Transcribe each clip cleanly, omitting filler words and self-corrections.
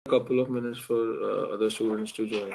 couple of minutes for other students to join.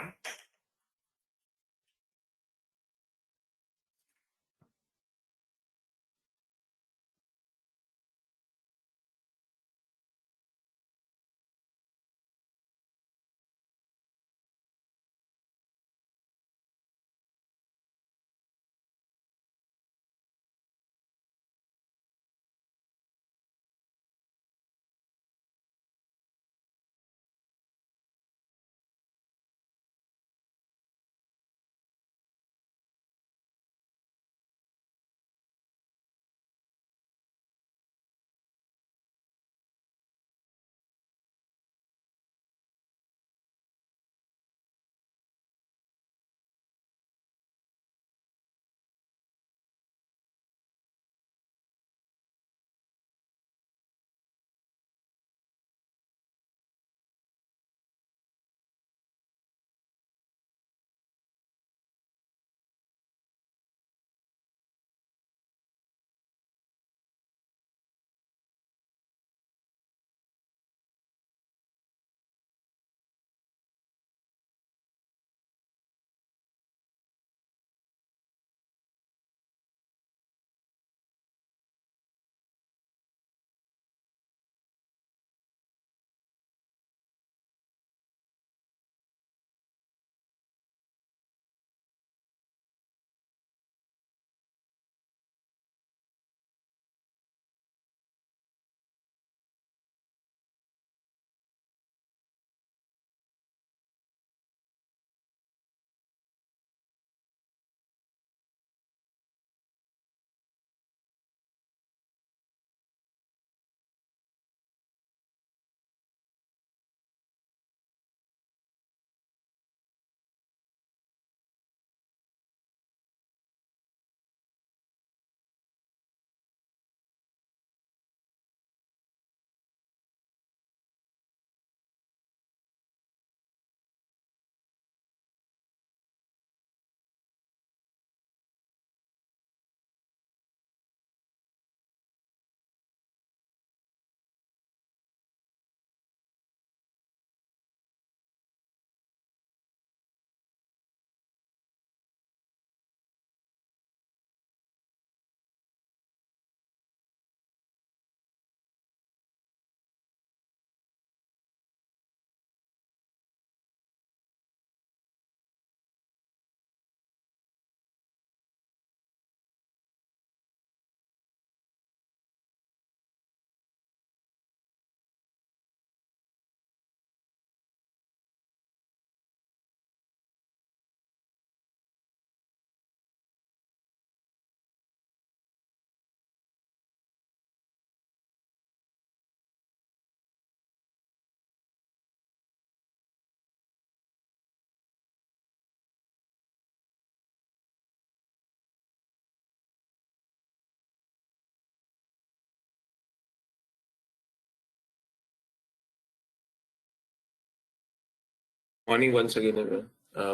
Morning once again, everyone.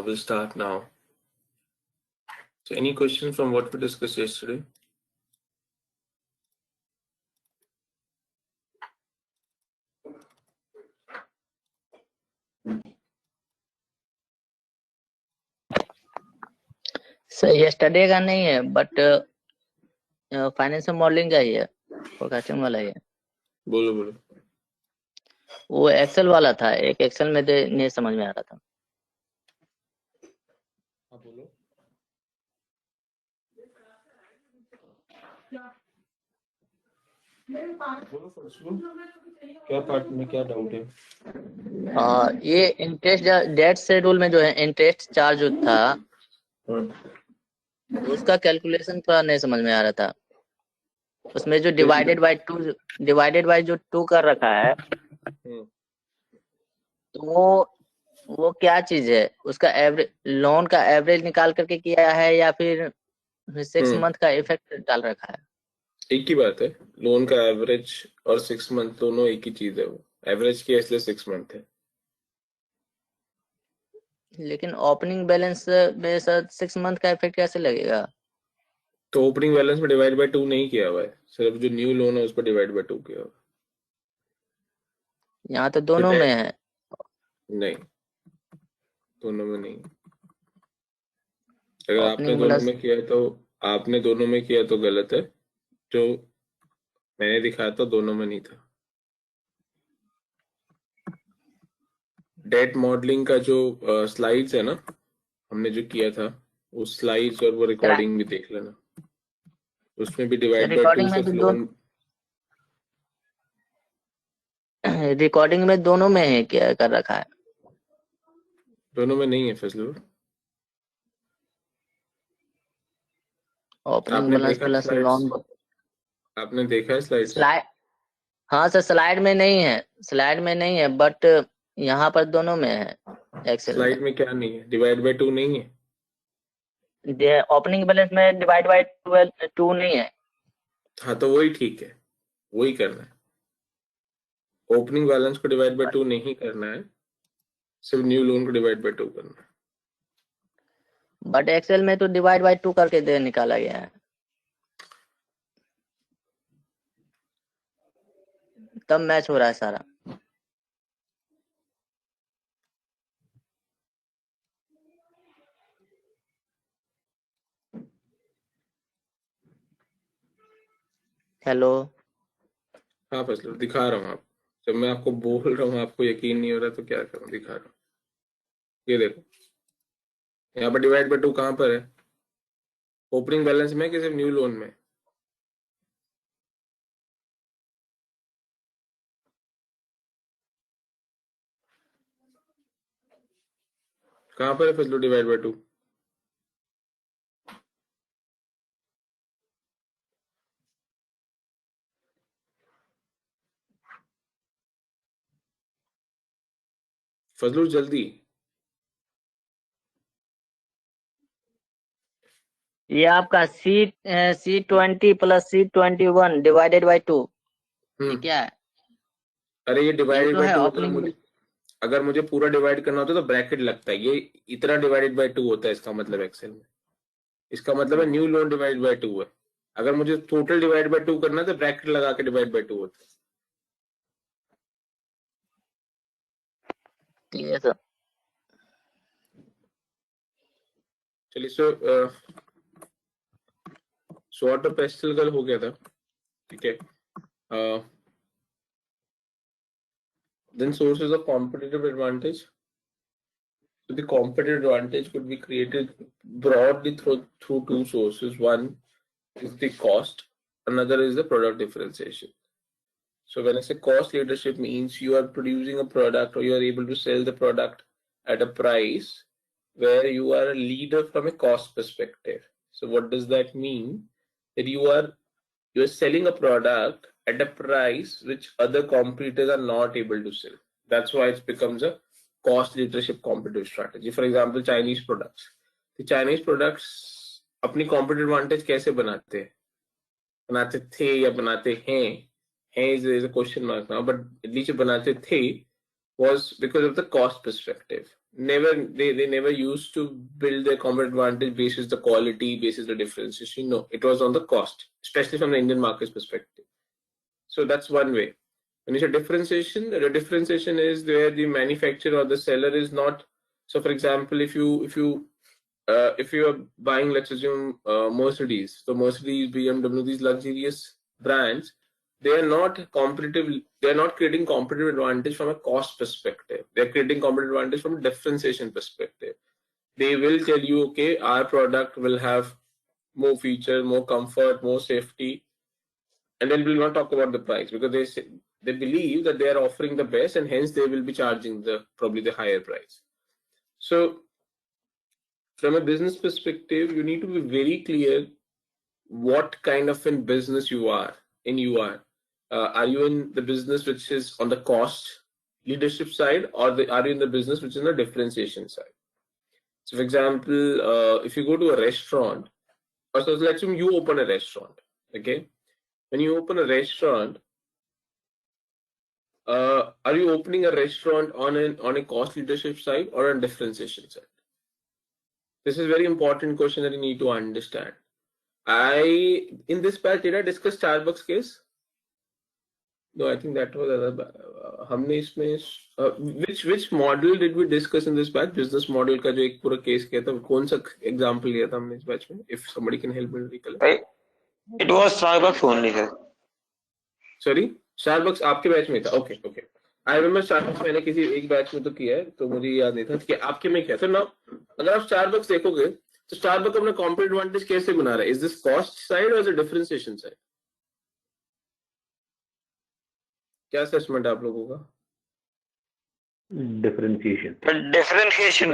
We'll start now. So, any questions from what we discussed yesterday? Sir yesterday का नहीं है but financial modelling का ही है, forecasting वाला ही है। बोलो बोलो। वो एक्सेल वाला था, एक एक्सेल में नहीं समझ में आ रहा था। हाँ बोलो। क्या पार्ट में क्या डाउट है? ये इंटरेस्ट डेट शेड्यूल में जो है इंटरेस्ट चार्ज जो था उसका कैलकुलेशन थोड़ा नहीं समझ में आ रहा था। उसमें जो डिवाइडेड बाय जो 2 कर रखा है तो वो क्या चीज है? उसका एवरेज लोन का एवरेज निकाल करके किया है या फिर 6 मंथ का इफेक्ट डाल रखा है? एक ही बात है, लोन का एवरेज और 6 मंथ दोनों एक ही चीज है। वो एवरेज किया इसलिए 6 मंथ है। लेकिन ओपनिंग बैलेंस में सर 6 मंथ का इफेक्ट कैसे लगेगा? तो ओपनिंग बैलेंस में डिवाइड बाय 2 नहीं किया हुआ है, सिर्फ जो न्यू लोन है उस पर डिवाइड बाय 2 किया हुआ है। यहाँ तो दोनों में है। नहीं, दोनों में नहीं। अगर आपने ओपनिंग दोनों बैलेंस में किया तो आपने दोनों में किया तो गलत है। जो मैंने दिखाया था दोनों में नहीं था। डेट मॉडलिंग का जो स्लाइड्स है ना, हमने जो किया था, वो स्लाइड्स और वो रिकॉर्डिंग भी देख लेना। उसमें भी डिवाइड बाय 2 रिकॉर्डिंग में से तो लोन। रिकॉर्डिंग में दोनों में है क्या कर रखा है? दोनों में नहीं है फजलू। ओपनिंग आपने बैलेंस देखा प्लस स्लाइड्स? लोन। आपने देखा है स्लाइड्स? स्लाइड, हाँ सर स्लाइड में नहीं है, स्लाइड में नहीं है, बट यहाँ पर दोनों में है एक्सेल में। स्लाइड में क्या नहीं है? डिवाइड बाय 2 नहीं है? ओपनिंग बैलेंस में डिवाइड बाय 2 नहीं है। हाँ, तो वही ठीक है, वही करना है। ओपनिंग बैलेंस को डिवाइड बाय 2 नहीं करना है, सिर्फ न्यू लोन को डिवाइड बाय 2 करना है। बट एक्सेल में तो डिवाइड बाय 2 करके दे निकाला गया है, तब मैच हो रहा है सारा। हेलो। हाँ फजलू, दिखा रहा हूँ आप। जब मैं आपको बोल रहा हूँ आपको यकीन नहीं हो रहा तो क्या करूँ, दिखा रहा हूँ। ये देखो, यहाँ पर डिवाइड बाय 2 कहाँ पर है? ओपनिंग बैलेंस में कि सिर्फ न्यू लोन में? कहाँ पर है फजलू डिवाइड बाय 2? फजलू जल्दी। ये आपका C20 plus C21 divided by 2, ये हम्म। क्या है? अरे ये ये डिवाइडेड तो बाय है 2, ओपनिंग। अगर मुझे पूरा डिवाइड करना होता तो ब्रैकेट लगता है। ये इतना डिवाइडेड बाय 2 होता है इसका मतलब एक्सेल में। इसका मतलब है न्यू लोन डिवाइड बाय 2 है। अगर मुझे टोटल डिवाइड बाय 2 करना है तो ब्रैकेट लगा के डिवाइड बाय 2 होता है। Clear sir. चलिए, सॉर्ट ऑफ पेस्टल कल हो गया था, ठीक है। Then sources of competitive advantage. So the competitive advantage could be created broadly through two sources. One is the cost, another is the product differentiation. So when I say cost leadership means you are producing a product or you are able to sell the product at a price where you are a leader from a cost perspective. So what does that mean? That you are selling a product at a price which other competitors are not able to sell. That's why it becomes a cost leadership competitive strategy. For example, Chinese products. The Chinese products अपनी competitive advantage कैसे बनाते थे या बनाते हैं is a question mark now, but at least बनाते थे was because of the cost perspective. They never used to build their competitive advantage basis the quality, basis the differentiation. No, it was on the cost, especially from the Indian market's perspective. So that's one way. When you say differentiation, the differentiation is where the manufacturer or the seller is not. So, for example, if you are buying, let's assume Mercedes, so Mercedes, BMW, these luxurious brands, they are not competitive. They are not creating competitive advantage from a cost perspective. They are creating competitive advantage from a differentiation perspective. They will tell you, okay, our product will have more features, more comfort, more safety, and then we'll not talk about the price because they believe that they are offering the best, and hence they will be charging probably the higher price. So from a business perspective, you need to be very clear what kind of in business you are in. Are you in the business which is on the cost leadership side, or are you in the business which is on the differentiation side? So for example, if you go to a restaurant, or so let's assume you open a restaurant. Okay, when you open a restaurant, are you opening a restaurant on a cost leadership side or a differentiation side? This is a very important question that you need to understand. In this part, did I discuss Starbucks case? No, I think that was हमने इसमें which model did we discuss in this batch? Business model का जो एक पूरा case किया था, कौन सा एग्जांपल लिया था हमने इस बैच में? If somebody can help me recollect. It was Starbucks only, sir. Sorry, Starbucks आपके बैच में था? Okay, okay. I remember Starbucks मैंने किसी एक बैच में तो किया है, तो मुझे याद नहीं था कि आपके में क्या था ना. अगर आप Starbucks देखोगे तो Starbucks अपना competitive advantage कैसे बना रहा है? Is this cost side or is it differentiation side? क्या assessment है आप लोगों का? Differentiation. Differentiation.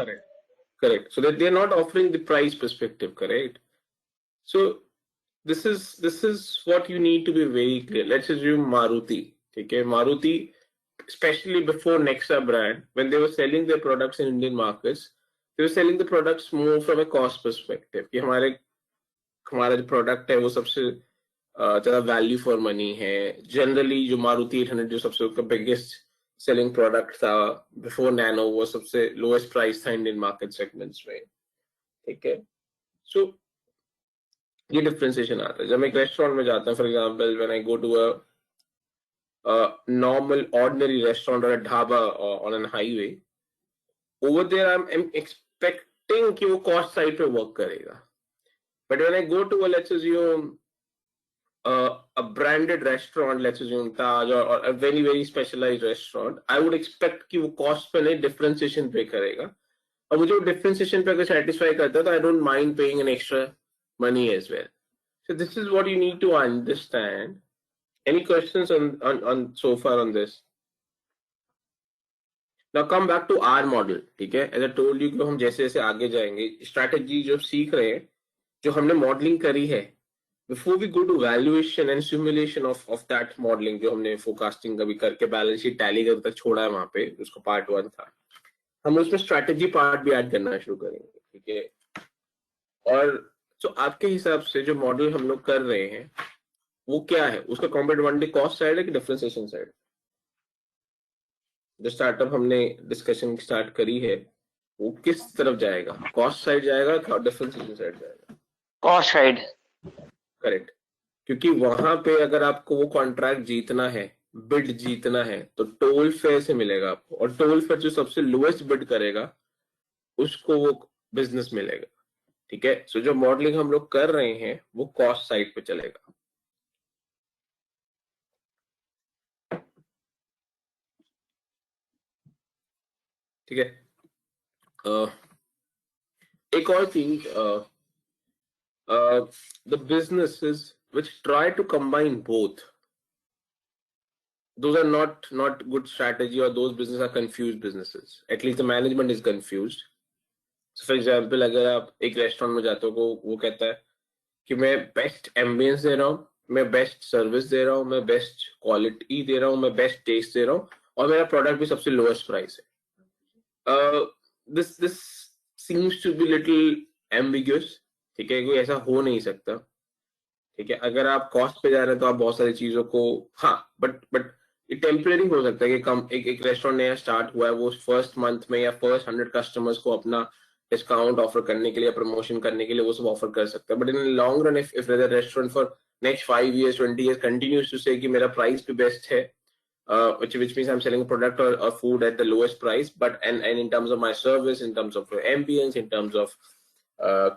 Correct. So that they are not offering the price perspective, correct? So this is what you need to be very clear. Let's assume Maruti. Okay, Maruti, especially before Nexa brand, when they were selling their products in Indian markets, they were selling the products more from a cost perspective. कि हमारा जो product है वो सबसे ज़्यादा value for money है. Generally जो Maruti 800 जो सबसे biggest selling product था before Nano वो सबसे lowest price था Indian market segments में. ठीक है. So ये डिफरेंशिएशन आता है. जब मैं एक रेस्टोरेंट में जाता हूँ, for example when I go to a normal ordinary restaurant और a dhaba on an highway, over there I am expecting कि वो कॉस्ट साइड पे वर्क करेगा. But when I go to a let's assume a branded restaurant, let's assume Taj or a very very specialized restaurant, I would expect कि वो cost पे नहीं differentiation पे करेगा. और मुझे वो डिफरेंशिएशन पे अगर सेटिस्फाई करता है तो I don't mind paying an extra money as well. So this is what you need to understand. Any questions on so far on this? Now come back to our model. ठीक है, as I told you कि हम जैसे जैसे आगे जाएंगे, strategy जो सीख रहे हैं, जो हमने मॉडलिंग करी है, before we go to valuation and simulation of that modeling जो हमने फोरकास्टिंग कभी करके बैलेंस शीट टैली कर तक छोड़ा है वहां पे, उसका पार्ट 1 था, हम उसमें स्ट्रैटेजी पार्ट भी ऐड करना शुरू करेंगे. ठीक है, और तो आपके हिसाब से जो मॉडल हम लोग कर रहे हैं वो क्या है? उसका कॉम्पिटिटिव एडवांटेज कॉस्ट साइड है कि डिफरेंशिएशन साइड? जो स्टार्टअप हमने डिस्कशन स्टार्ट करी है वो किस तरफ जाएगा? कॉस्ट साइड जाएगा या डिफरेंशिएशन साइड जाएगा? Cost side. करेक्ट. क्योंकि वहां पे अगर आपको वो कॉन्ट्रैक्ट जीतना है, बिड जीतना है, तो टोल फेयर से मिलेगा आपको, और टोल फेयर जो सबसे लोएस्ट बिड करेगा उसको वो बिजनेस मिलेगा. ठीक है, सो जो मॉडलिंग हम लोग कर रहे हैं वो कॉस्ट साइड पे चलेगा. ठीक है. एक और चीज, the businesses which try to combine both, those are not good strategy, or those businesses are confused businesses. At least the management is confused. So for example, अगर आप एक रेस्टोरेंट में जाते हो, वो कहता है कि मैं बेस्ट एम्बियंस दे रहा हूँ, मैं बेस्ट सर्विस दे रहा हूँ, मैं बेस्ट क्वालिटी दे रहा हूँ, मैं बेस्ट टेस्ट दे रहा हूँ, और मेरा प्रोडक्ट भी सबसे लोएस्ट प्राइस है. this seems to be little ambiguous. ठीक है, कोई ऐसा हो नहीं सकता. ठीक है, अगर आप कॉस्ट पे जा रहे हैं तो आप बहुत सारी चीजों को, हाँ, बट ये टेम्परेरी हो सकता है कि कम एक रेस्टोरेंट नया स्टार्ट हुआ है, वो फर्स्ट मंथ में या फर्स्ट 100 कस्टमर्स को अपना डिस्काउंट ऑफर करने के लिए, प्रमोशन करने के लिए वो सब ऑफर कर सकता है. But in long run, if restaurant for next 5 years 20 years continues to say कि मेरा प्राइस भी बेस्ट है, which means I'm selling a product or food at the lowest price, but and in terms of my service, in terms of ambience, in terms of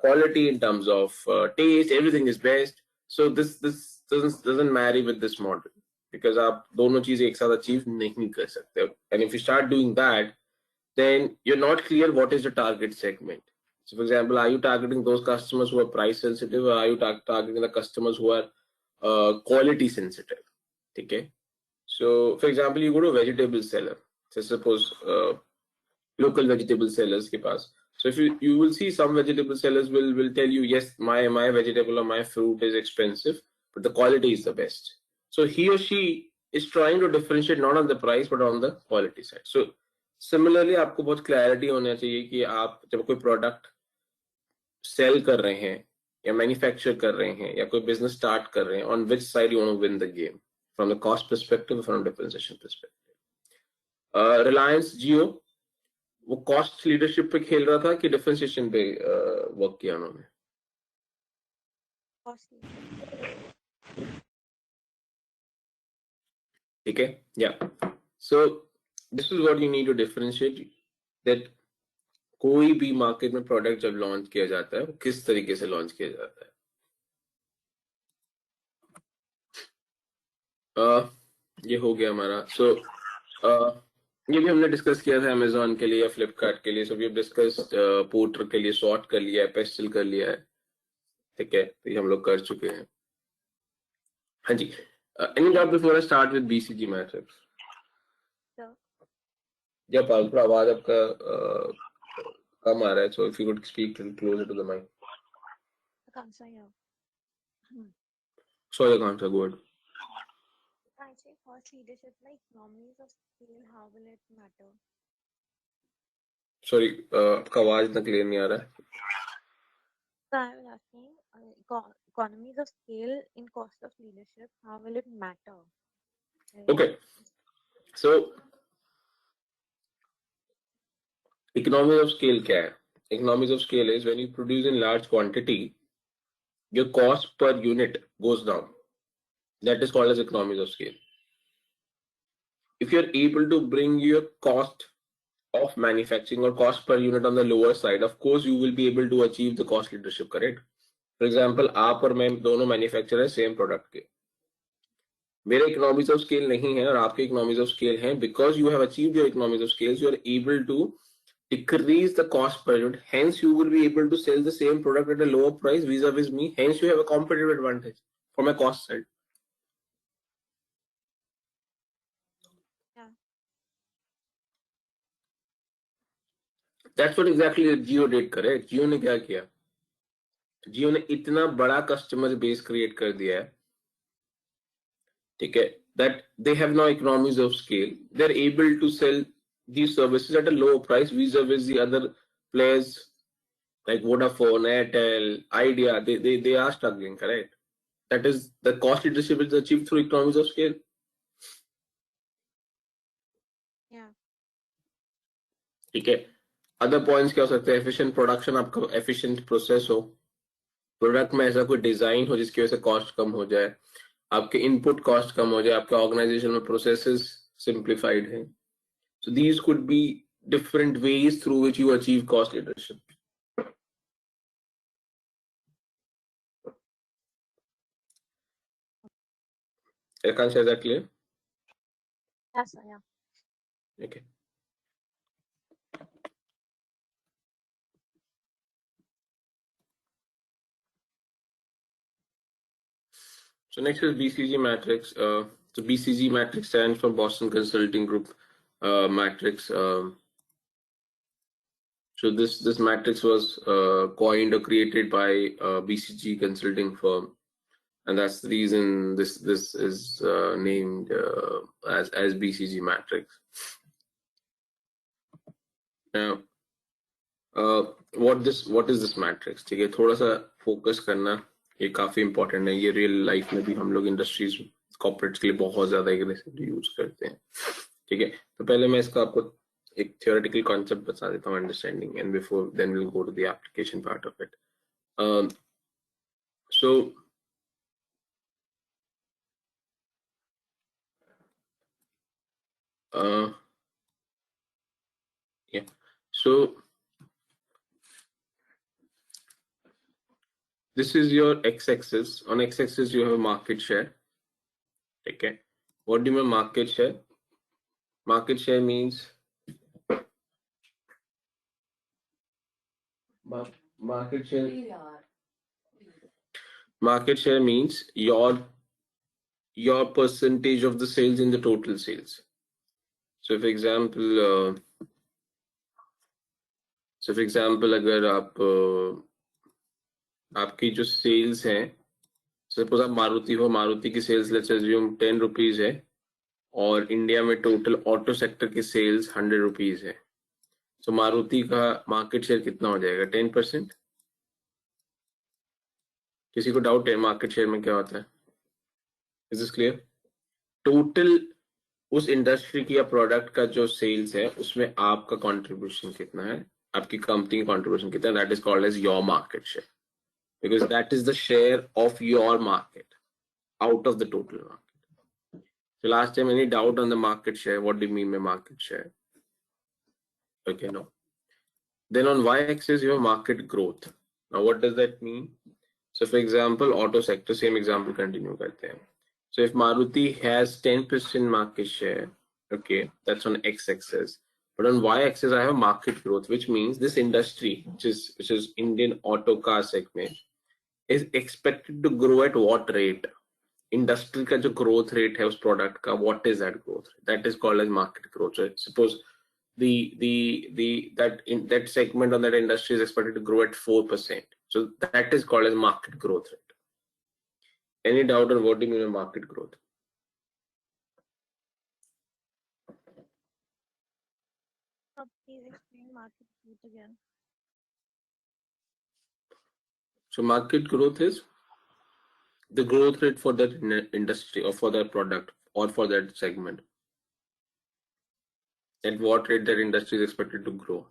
quality, in terms of taste, everything is best. So this doesn't marry with this model, because आप दोनों चीजें एक साथ achieve नहीं कर सकते. And if you start doing that, then you're not clear what is the target segment. So for example, are you targeting those customers who are price sensitive, or are you targeting the customers who are quality sensitive? Okay. So for example, you go to a vegetable seller, so suppose local vegetable sellers के पास. So if you will see some vegetable sellers will tell you, yes, my vegetable or my fruit is expensive, but the quality is the best. So he or she is trying to differentiate not on the price but on the quality side. So similarly, आपको बहुत clarity होना चाहिए कि आप जब कोई product sell कर रहे हैं या manufacture कर रहे हैं या कोई business start कर रहे हैं, on which side you want to win the game, from the cost perspective or from a differentiation perspective. Reliance Jio, वो कॉस्ट लीडरशिप पे खेल रहा था कि डिफरेंशिएशन पे वर्क किया उन्होंने? ठीक है? Yeah. So this is what you need to differentiate, that कोई भी मार्केट में प्रोडक्ट जब लॉन्च किया जाता है, किस तरीके से लॉन्च किया जाता है। ये हो गया हमारा। सो ये भी हमने डिस्कस किया था अमेजोन के लिए या फ्लिपकार्ट के लिए। So we have discussed Porter के लिए सॉर्ट कर लिया है, पेस्टल कर लिया है, ठीक है, तो ये हम लोग कर चुके हैं। हाँ जी, any doubt before I start with BCG matrix? जब थोड़ा आवाज आपका कम आ रहा है, so if you could speak closer to the mic. Sorry, Akansha, go ahead. I say cost leadership, like economies of scale, how will it matter? Sorry, आपका आवाज इतना क्लियर नहीं आ रहा है। So I was asking, economies of scale in cost of leadership, how will it matter? Okay, so economies of scale क्या है? Economies of scale is when you produce in large quantity, your cost per unit goes down. That is called as economies of scale. If you're able to bring your cost of manufacturing or cost per unit on the lower side, of course you will be able to achieve the cost leadership, correct? For example, आप और मैं दोनों manufacturer हैं same product के, मेरे economies of scale नहीं है और आपके इकोनॉमीज ऑफ स्केल हैं, because you have achieved your economies of scale, you are able to decrease the cost per unit, hence you will be able to sell the same product at a lower price vis-a-vis me, hence you have a competitive advantage from a cost side. Yeah. That's what exactly Jio did, correct? Jio ने क्या किया? Jio ने इतना बड़ा customer base create कर दिया है, ठीक है, that they have now economies of scale, they're able to sell these services at a lower price vis-a-vis the other players like Vodafone, Airtel, Idea. They are struggling, correct? That is, the cost leadership is achieved through economies of scale. Yeah. ठीक है, other points क्या हो सकते हैं? Efficient production, आपका efficient process हो, product में ऐसा कोई डिजाइन हो जिसकी वजह से कॉस्ट कम हो जाए, आपके इनपुट कॉस्ट कम हो जाए, आपके ऑर्गेनाइजेशन में प्रोसेसेस सिंप्लीफाइड हैं. So these could be different ways through which you achieve cost leadership. Akansha, is that clear? Yes, sir, yeah. Okay. So next is BCG matrix. So BCG matrix stands for Boston Consulting Group matrix. So this matrix was coined or created by BCG consulting firm, and that's the reason this is named as BCG matrix. Now, what is this matrix? ठीक है, थोड़ा सा focus करना ये काफी important है. ये real life में भी हम लोग इंडस्ट्रीज कॉर्पोरेट्स के लिए बहुत ज्यादा एग्रेसिवली यूज करते हैं. ठीक है, तो पहले मैं इसका आपको एक थियोरेटिकल कॉन्सेप्ट बता देता हूँ, understanding, and before then will go to the application part of it. So yeah, so this is your x-axis. On x-axis you have a market share. Okay, what do you mean market share? Market share means market share means your percentage of the sales in the total sales. So for example अगर आपकी जो sales हैं, suppose आप मारुति हो, मारुति की sales let's assume 10 rupees है, और India में टोटल ऑटो सेक्टर की सेल्स 100 रुपीज है. सो मारुति का मार्केट शेयर कितना हो जाएगा? 10%. किसी को डाउट है मार्केट शेयर में क्या होता है? Is this clear? टोटल उस इंडस्ट्री की या प्रोडक्ट का जो सेल्स है उसमें आपका कंट्रीब्यूशन कितना है, आपकी कंपनी का कंट्रीब्यूशन कितना है, that is called as your market share, because that is the share of your market out of the total market. So last time, any doubt on the market share? What do you mean by market share? Okay, no. Then on y-axis, you have market growth. Now, what does that mean? So, for example, auto sector, same example continue karte hain. So, if Maruti has 10% market share, okay, that's on x-axis. But on y-axis, I have market growth, which means this industry, which is Indian auto car segment, is expected to grow at what rate? Industry का जो growth rate है उस product का, what is that growth rate? That is called as market growth. So suppose that segment on that industry is expected to grow at 4%. So that is called as market growth rate. Any doubt on what do you mean by market growth? Please explain market growth again. So market growth is the growth rate for that industry or for that product or for that segment. At what rate that industry is expected to grow.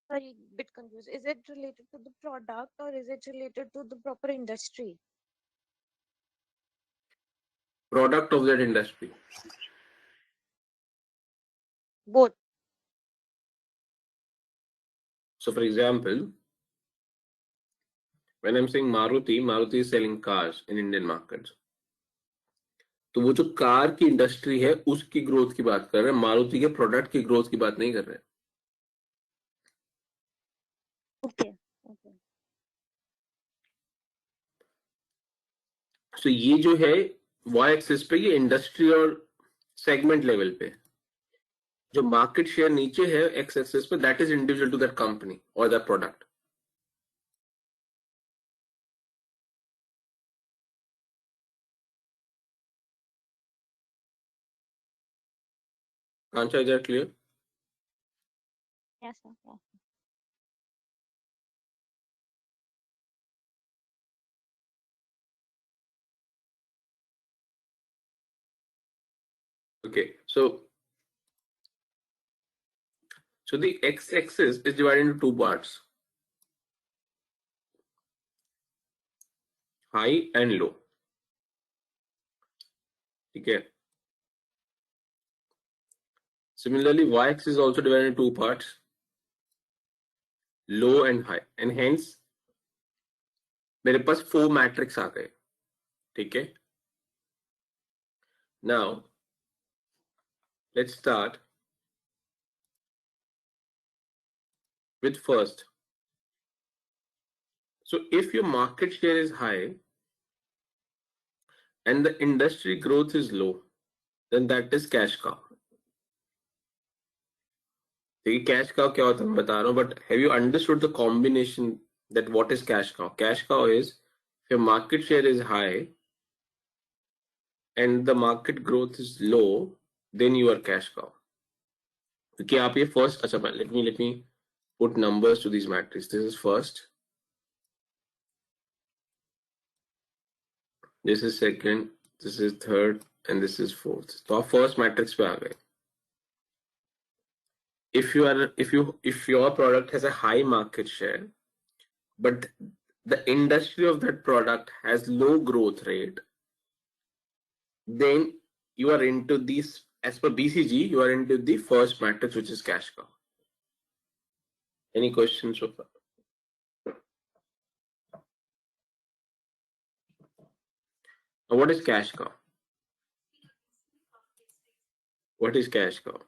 Sorry, bit confused. Is it related to the product or is it related to the proper industry? Product of that industry. Both. So for example, when I'm saying Maruti is selling cars in Indian markets. तो वो जो car की industry है उसकी growth की बात कर रहे हैं, मारुति के प्रोडक्ट की ग्रोथ की बात नहीं कर रहे हैं. Okay. So ये जो है y एक्सिस पे ये इंडस्ट्री और सेगमेंट लेवल पे, जो मार्केट शेयर नीचे है x एक्सिस पे, that is individual to that company और that product. Kancha, is that clear? Yes, sir. Yes. Okay, so the x-axis is divided into two parts, high and low. Okay. Similarly, y-axis is also divided into two parts, low and high, and hence मेरे पास 4 matrix आ गए. ठीक है. Now let's start with first. So if your market share is high and the industry growth is low, then that is cash cow. देखिए cash cow क्या होता है मैं बता रहा हूँ, but have you understood the combination that what is cash cow? Cash cow is if your market share is high and the market growth is low, then you are cash cow. Okay, आप ये first, अच्छा let me put numbers to these matrices. This is first, this is second, this is third, and this is fourth. तो आप first matrix पे आ गए. If your product has a high market share, but the industry of that product has low growth rate, then you are into these, as per BCG, you are into the first matrix, which is cash cow. Any questions so far? Now, what is cash cow? What is cash cow?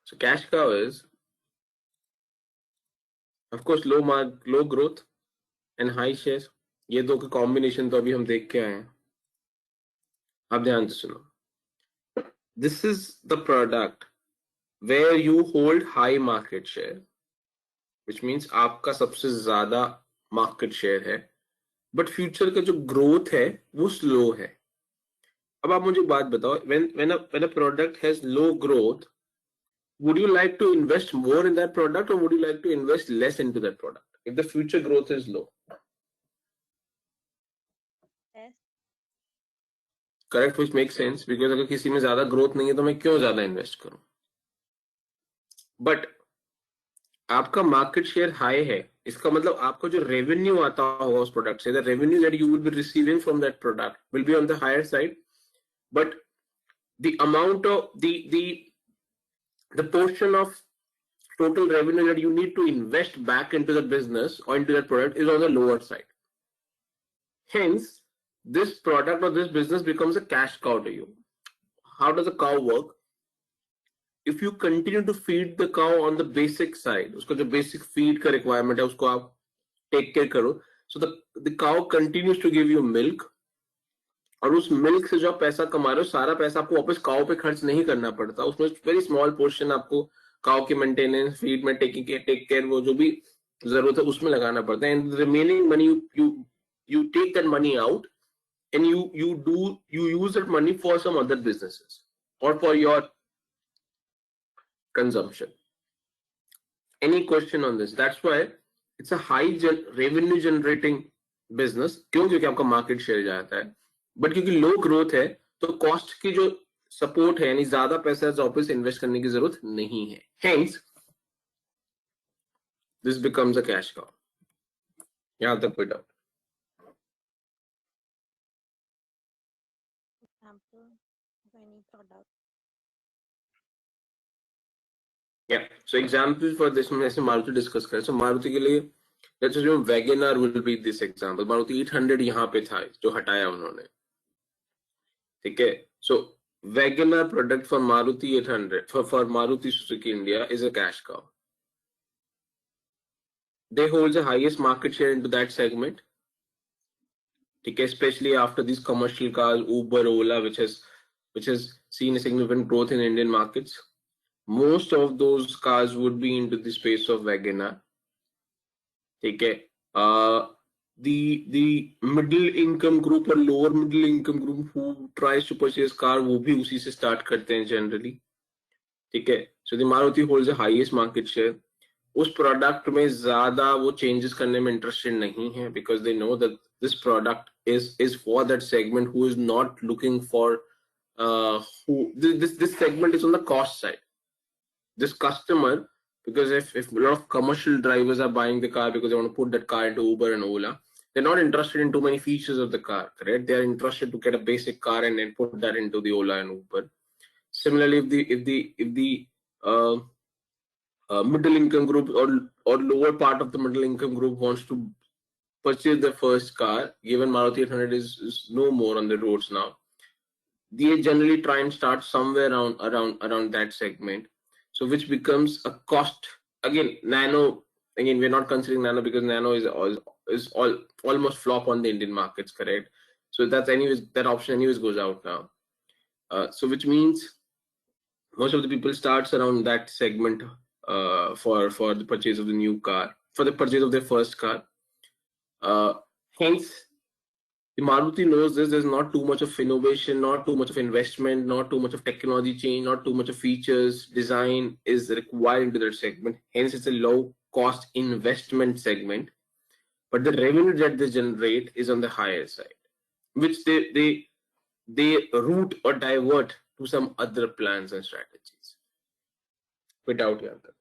So cash cow is, of course, low growth and high shares. ये दो का combination तो अभी हम देख के आए हैं. आप ध्यान से सुनो. This is the product where you hold high market share, which means आपका सबसे ज्यादा market share है, but future का जो growth है वो slow है. अब आप मुझे बात बताओ, when a product has low growth, would you like to invest more in that product or would you like to invest less into that product if the future growth is low? Yes. Correct, which makes sense, because अगर किसी में ज्यादा growth नहीं है तो मैं क्यों ज्यादा invest करूं? But आपका मार्केट शेयर हाई है, इसका मतलब आपका जो रेवेन्यू आता होगा उस प्रोडक्ट से, the revenue that you will be receiving from that product will be on the higher side, but the amount of the portion of total revenue that you need to invest back into the business or into that product is on the lower side. Hence, this product or this business becomes a cash cow to you. How does a cow work? If you continue to feed the cow on the basic side, उसका जो basic feed का requirement है उसको आप take care करो, so the cow continues to give you milk, और उस milk से जो आप पैसा कमा रहे हो सारा पैसा आपको वापस काऊ पे खर्च नहीं करना पड़ता, उसमें वेरी स्मॉल पोर्शन आपको काऊ के मेंटेनेंस, फीड में टेक केयर वो जो भी जरूरत है उसमें लगाना पड़ता है, and remaining money you take that money out and you use that money for some other businesses or for your consumption. Any question on this? That's why it's a high revenue generating business. क्यों? क्योंकि आपका market share जाता है, but क्योंकि लो growth है तो cost की जो सपोर्ट है, यानी ज्यादा पैसा वापस इन्वेस्ट करने की जरूरत नहीं है, hence this becomes a cash cow. यहां तक कोई doubt? Example of any product. या सो एग्जांपल फॉर दिस में ऐसे मारुति डिस्कस करें. सो मारुति के लिए let's assume WagonR will be this example. Maruti 800 यहां पे था जो हटाया उन्होंने, ठीक है. So WagonR product for Maruti 800 for Maruti Suzuki India is a cash cow. They hold the highest market share into that segment. Okay, especially after these commercial cars, Uber, Ola, which has seen a significant growth in Indian markets. Most of those cars would be into the space of WagonR. Okay, the middle income group or lower middle income group who tries to purchase car, वो भी उसी से start करते हैं generally. ठीक है. So the Maruti holds the highest market share. उस product में ज्यादा वो चेंजेस करने में इंटरेस्टेड नहीं है, because they know that this product is for that segment who is not looking for this segment is on the cost side. This customer, because if a lot of commercial drivers are buying the car because they want to put that car into Uber and Ola, they're not interested in too many features of the car, correct? They are interested to get a basic car and then put that into the Ola and Uber. Similarly, if the middle income group or lower part of the middle income group wants to purchase the first car, given Maruti 800 is no more on the roads now, they generally try and start somewhere around that segment. So which becomes a cost. Again, Nano, again we're not considering Nano because Nano is almost flop on the Indian markets, correct? So that's anyways, that option anyways goes out now. So which means most of the people starts around that segment for the purchase of the new car, for the purchase of their first car. Hence, the Maruti knows this. There's not too much of innovation, not too much of investment, not too much of technology change, not too much of features, design is required into that segment. Hence, it's a low cost investment segment. But the revenue that they generate is on the higher side, which they route or divert to some other plans and strategies. Without your answer.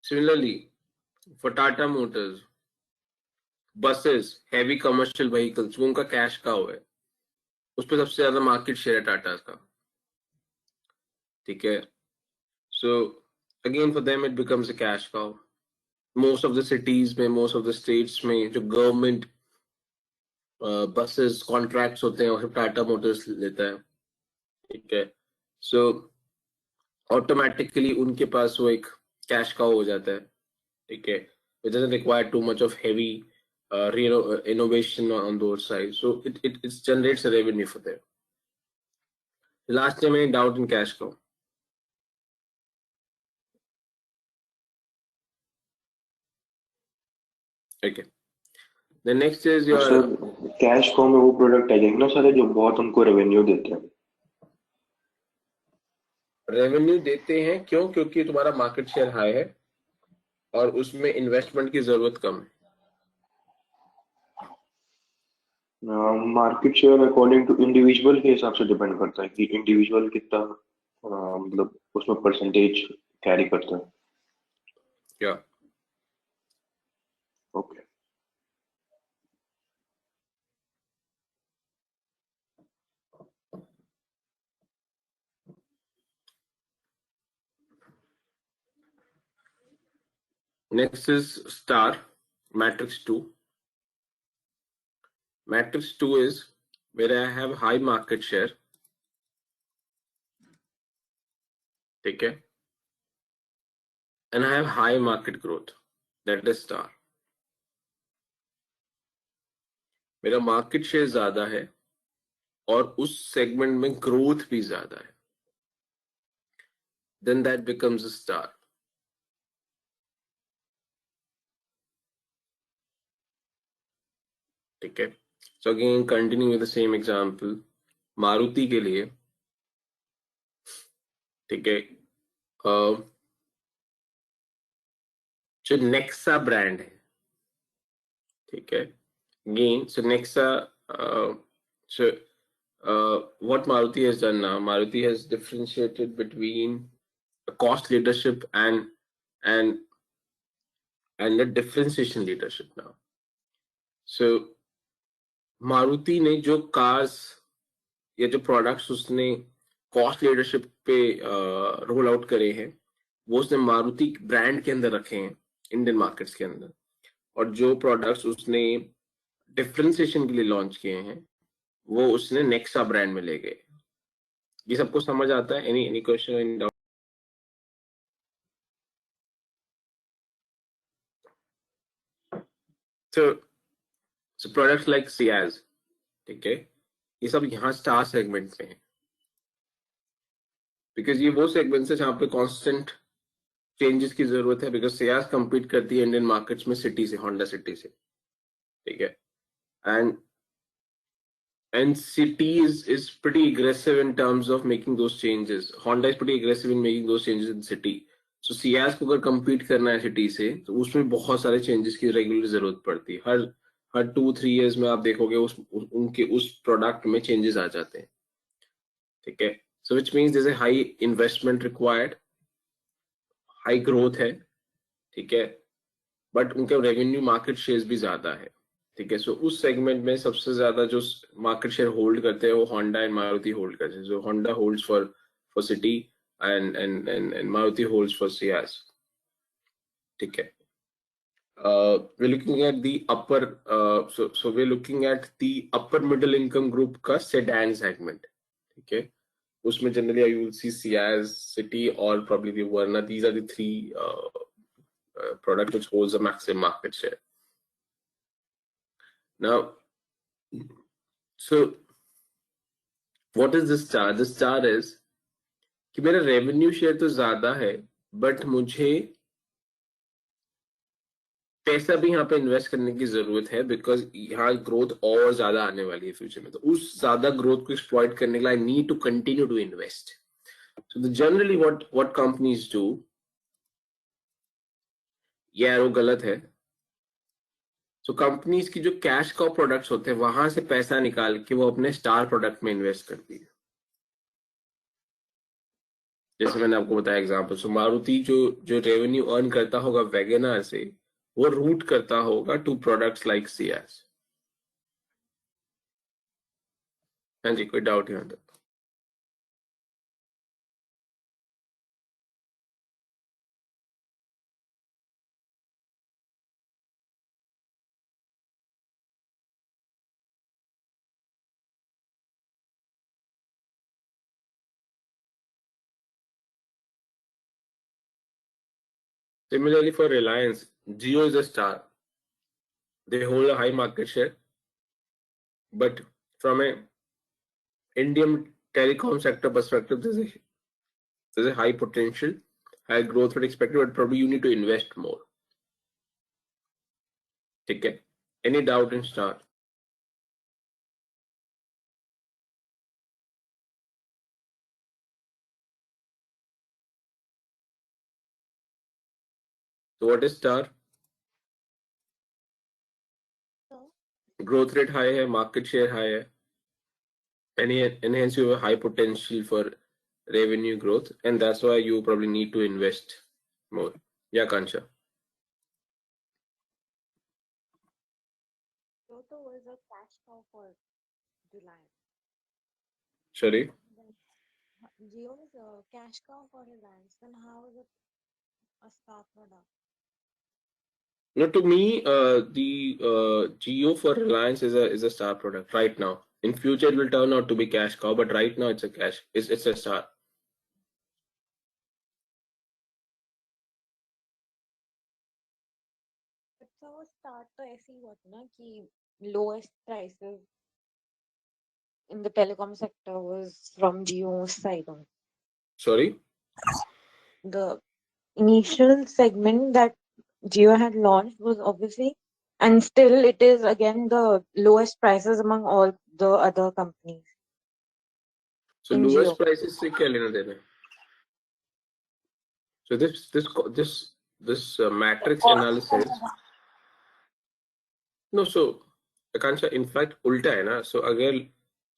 Similarly, for Tata Motors, buses, heavy commercial vehicles, वो उनका cash cow है, उस पर सबसे ज्यादा market share है टाटा का, ठीक है. So again for them it becomes a cash cow. Most of the cities में, most of the states में जो गवर्नमेंट buses contracts होते हैं वो सब टाटा मोटर्स लेता है, ठीक है. So automatically उनके पास वो एक कैश काउ हो जाता है, ठीक है. It doesn't require too much of heavy innovation on those sides, so it generates a revenue for them. Last time any doubt in cash cow? Okay. The next is your sir cash form में वो product आ जाएंगे ना सारे जो बहुत हमको revenue देते हैं. रेवेन्यू देते हैं. क्यों? क्योंकि तुम्हारा मार्केट शेयर हाई है और उसमें इन्वेस्टमेंट की जरूरत कम है. Market share according to individual के हिसाब से डिपेंड करता है कि इंडिविजुअल कितना मतलब उसमें परसेंटेज कैरी करता है. क्या? Okay. Next is star matrix 2. Matrix 2 is where I have high market share. ठीक है. And I have high market growth. That is star. मेरा मार्केट शेयर ज्यादा है और उस सेगमेंट में ग्रोथ भी ज्यादा है. Then that becomes a star. ठीक है. So again, continue with the same example. Maruti के लिए, ठीक है, जो नेक्सा ब्रांड है, ठीक है. Again, so Nexa, what Maruti has done now, Maruti has differentiated between cost leadership and the differentiation leadership now. So Maruti ने जो कार्स या जो प्रोडक्ट्स उसने कॉस्ट लीडरशिप पे रोल आउट करे हैं वो उसने मारुति ब्रांड के अंदर रखे हैं इंडियन मार्केट्स के अंदर, और जो प्रोडक्ट्स उसने डिफरेंशिएशन के लिए लॉन्च किए हैं वो उसने नेक्सा ब्रांड में ले गए. ये सबको समझ आता है? Any question, any doubt? So products like Ciaz, ठीक है, ये सब यहाँ स्टार सेगमेंट में है, बिकॉज ये वो सेगमेंट है जहाँ पे कांस्टेंट चेंजेस की जरूरत है, बिकॉज Ciaz compete करती है इंडियन मार्केट्स में सिटी से, होंडा सिटी से. ठीक है. And City is pretty aggressive in terms of making those changes. Honda is pretty aggressive in making those changes in City. So Ciaz को अगर compete करना है City से तो उसमें बहुत सारे changes की रेगुलर जरूरत पड़ती है. हर 2-3 years में आप देखोगे उनके उस प्रोडक्ट में चेंजेस आ जाते हैं. ठीक है. So which means there's a high investment required, high growth है. ठीक है. बट उनका रेवेन्यू मार्केट शेयर भी ज्यादा है. ठीक है. सो उस सेगमेंट में सबसे ज्यादा जो मार्केट शेयर होल्ड करते हैं वो होंडा एंड मारुति होल्ड करते हैं. जो Honda holds for city and Maruti holds for Ciaz. ठीक है. we're looking at the upper so we're looking at the upper middle income group का sedan segment. ठीक है. उसमें generally you will see Ciaz, City or probably the Verna. These are the three product which holds the maximum market share. Now, so what is this star? The star is कि मेरा revenue share तो ज्यादा है but मुझे पैसा भी यहाँ पे इन्वेस्ट करने की जरूरत है, बिकॉज यहाँ ग्रोथ और ज्यादा आने वाली है फ्यूचर में. तो उस ज्यादा ग्रोथ को एक्सप्लॉइट करने के लिए I need to continue to invest. So generally what companies do, ये एरो गलत है. सो कंपनीज की जो कैश का प्रोडक्ट्स होते हैं वहां से पैसा निकाल के वो अपने स्टार प्रोडक्ट में इन्वेस्ट करती है. जैसे मैंने आपको बताया एग्जांपल. सो मारुति जो रेवेन्यू अर्न करता होगा वैगनआर से वो रूट करता होगा टू प्रोडक्ट्स लाइक सियाज. हाँ जी, कोई डाउट यहाँ तक? Similarly, for Reliance, Jio is a star. They hold a high market share, but from a Indian telecom sector perspective, there's a high potential, high growth rate expected, but probably you need to invest more. ठीक है, any doubt in star? So what is star? So, Growth rate high है, market share high है, and hence you have a high potential for revenue growth, and that's why you probably need to invest more. Yeah, Kansha. Toto was a cash cow for Reliance. Sorry. Then Jio is a cash cow for Reliance. Then how is it a star product? No, to me, the Geo for Reliance is a star product right now. In future, it will turn out to be cash cow, but right now it's a cash. It's a star. But so start तो ऐसे ही हुआ था ना कि lowest prices in the telecom sector was from Jio's side on. Sorry. The initial segment that Jio had launched was obviously, and still it is again the lowest prices among all the other companies So in lowest Jio. prices से क्या लेना देना है? So this matrix analysis. No, so Akansha, in fact, उल्टा है ना. So अगर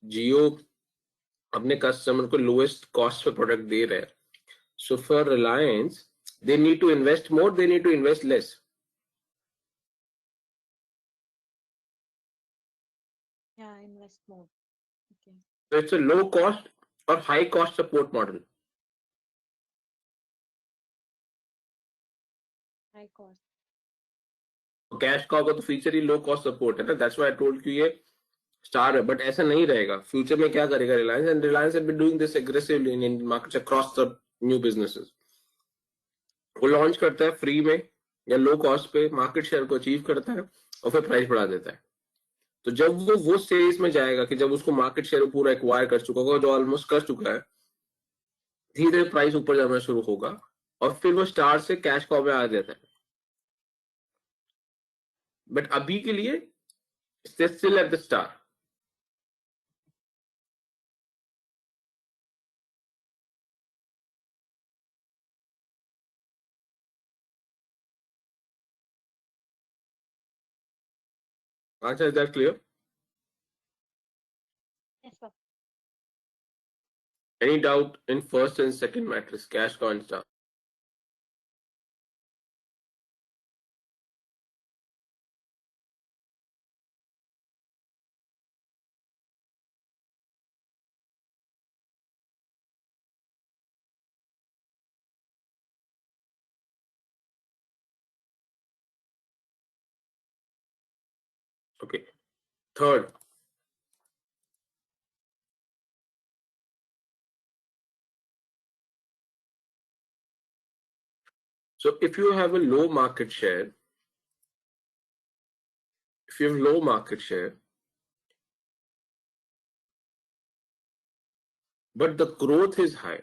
Jio अपने कस्टमर को लोएस्ट कॉस्ट पे प्रोडक्ट दे रहा है, so for Reliance they need to invest more, they need to invest less. Yeah, invest more. Okay. So it's a low cost or high cost support model. High cost. Cash का होगा तो future ही low cost support है ना. That's why I told you ये star है, but ऐसा नहीं रहेगा. फ्यूचर में क्या करेगा Reliance, and Reliance have been doing this aggressively in Indian markets across the new businesses. वो लॉन्च करता है फ्री में या लो कॉस्ट पे, मार्केट शेयर को अचीव करता है और फिर प्राइस बढ़ा देता है. तो जब वो स्टेज में जाएगा कि जब उसको मार्केट शेयर पूरा एक्वायर कर चुका होगा, जो ऑलमोस्ट कर चुका है, धीरे धीरे प्राइस ऊपर जाना शुरू होगा और फिर वो स्टार से कैश कॉ में आ जाता है. बट अभी के लिए स्टिल एट द स्टार. अच्छा, is that clear? Yes, sir. Any doubt in first and second matrix, cash cow and star? Okay. Third, so if you have a low market share, but the growth is high,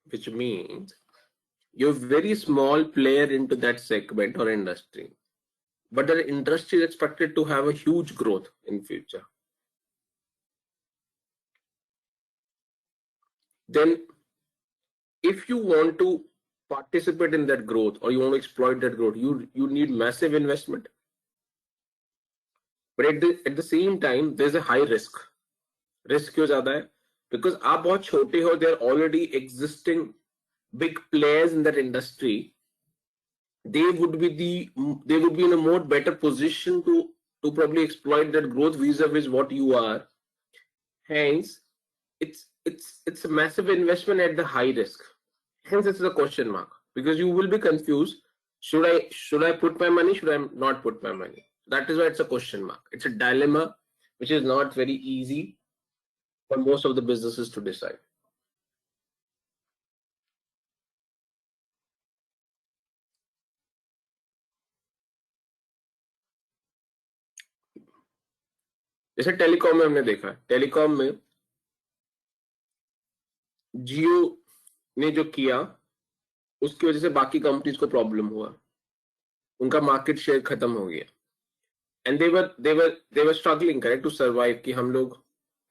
which means you're a very small player into that segment or industry, but the industry is expected to have a huge growth in future. Then if you want to participate in that growth or you want to exploit that growth, you need massive investment. But at the same time, there's a high risk. Risk क्यों ज्यादा है? Because आप बहुत छोटे हो, there already existing big players in that industry. They would be in a more better position to probably exploit that growth vis-a-vis what you are. Hence, it's a massive investment at the high risk. Hence, it's a question mark because you will be confused. Should I put my money? Should I not put my money? That is why it's a question mark. It's a dilemma which is not very easy for most of the businesses to decide. जैसे telecom में हमने देखा, telecom में जियो ने जो किया उसकी वजह से बाकी कंपनीज को प्रॉब्लम हुआ. उनका मार्केट शेयर खत्म हो गया and they were struggling correct to survive कि हम लोग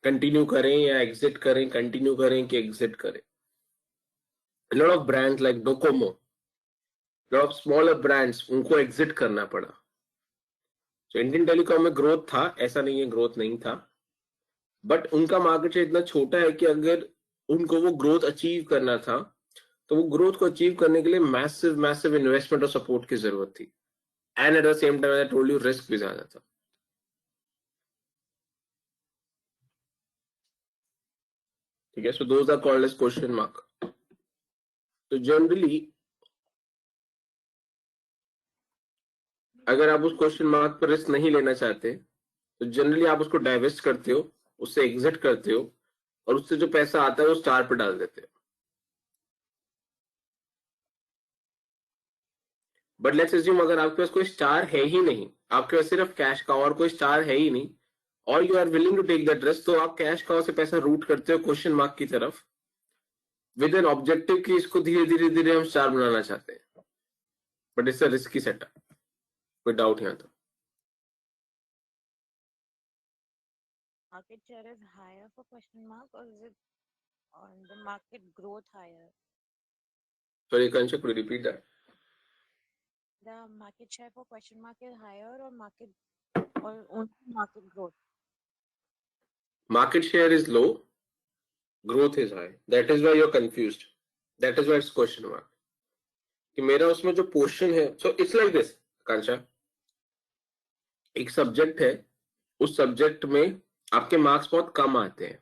कंटिन्यू करें या एग्जिट करें, कंटिन्यू करें कि एग्जिट करें. A lot of brands like Docomo, lot of smaller brands उनको एग्जिट करना पड़ा. So इंडियन टेलीकॉम में ग्रोथ था, ऐसा नहीं है ग्रोथ नहीं था, बट उनका मार्केट शेयर इतना छोटा है कि अगर उनको वो ग्रोथ अचीव करना था तो वो ग्रोथ को अचीव करने के लिए मैसिव मैसिव इन्वेस्टमेंट और सपोर्ट की जरूरत थी. And at the same time I told you risk भी ज्यादा था. ठीक है, so those are called as question mark. तो जनरली अगर आप उस क्वेश्चन मार्क पर रिस्क नहीं लेना चाहते तो जनरली आप उसको डाइवेस्ट करते हो, उससे एग्जिट करते हो और उससे जो पैसा आता है वो स्टार पे डाल देते हो. बट लेट्स अज्यूम अगर आपके पास कोई स्टार है ही नहीं, आपके पास सिर्फ कैश का और कोई स्टार है ही नहीं, और you are willing to take that risk, तो आप कैश का से पैसा रूट करते हो क्वेश्चन मार्क की तरफ विद एन ऑब्जेक्टिव कि इसको धीरे धीरे धीरे हम स्टार बनाना चाहते हैं. But it's a risky setup, कोई डाउट यहाँ तो. Market share is higher for question mark, or is it on the market growth higher? Sorry, Kancha, could you repeat that? The market share for question mark is higher or only market growth? Market share is low, growth is high. That is why you're confused. That is why it's question mark. कि मेरा उसमें जो portion है, so it's like this, कांचा, एक subject है, उस subject में आपके मार्क्स बहुत कम आते हैं,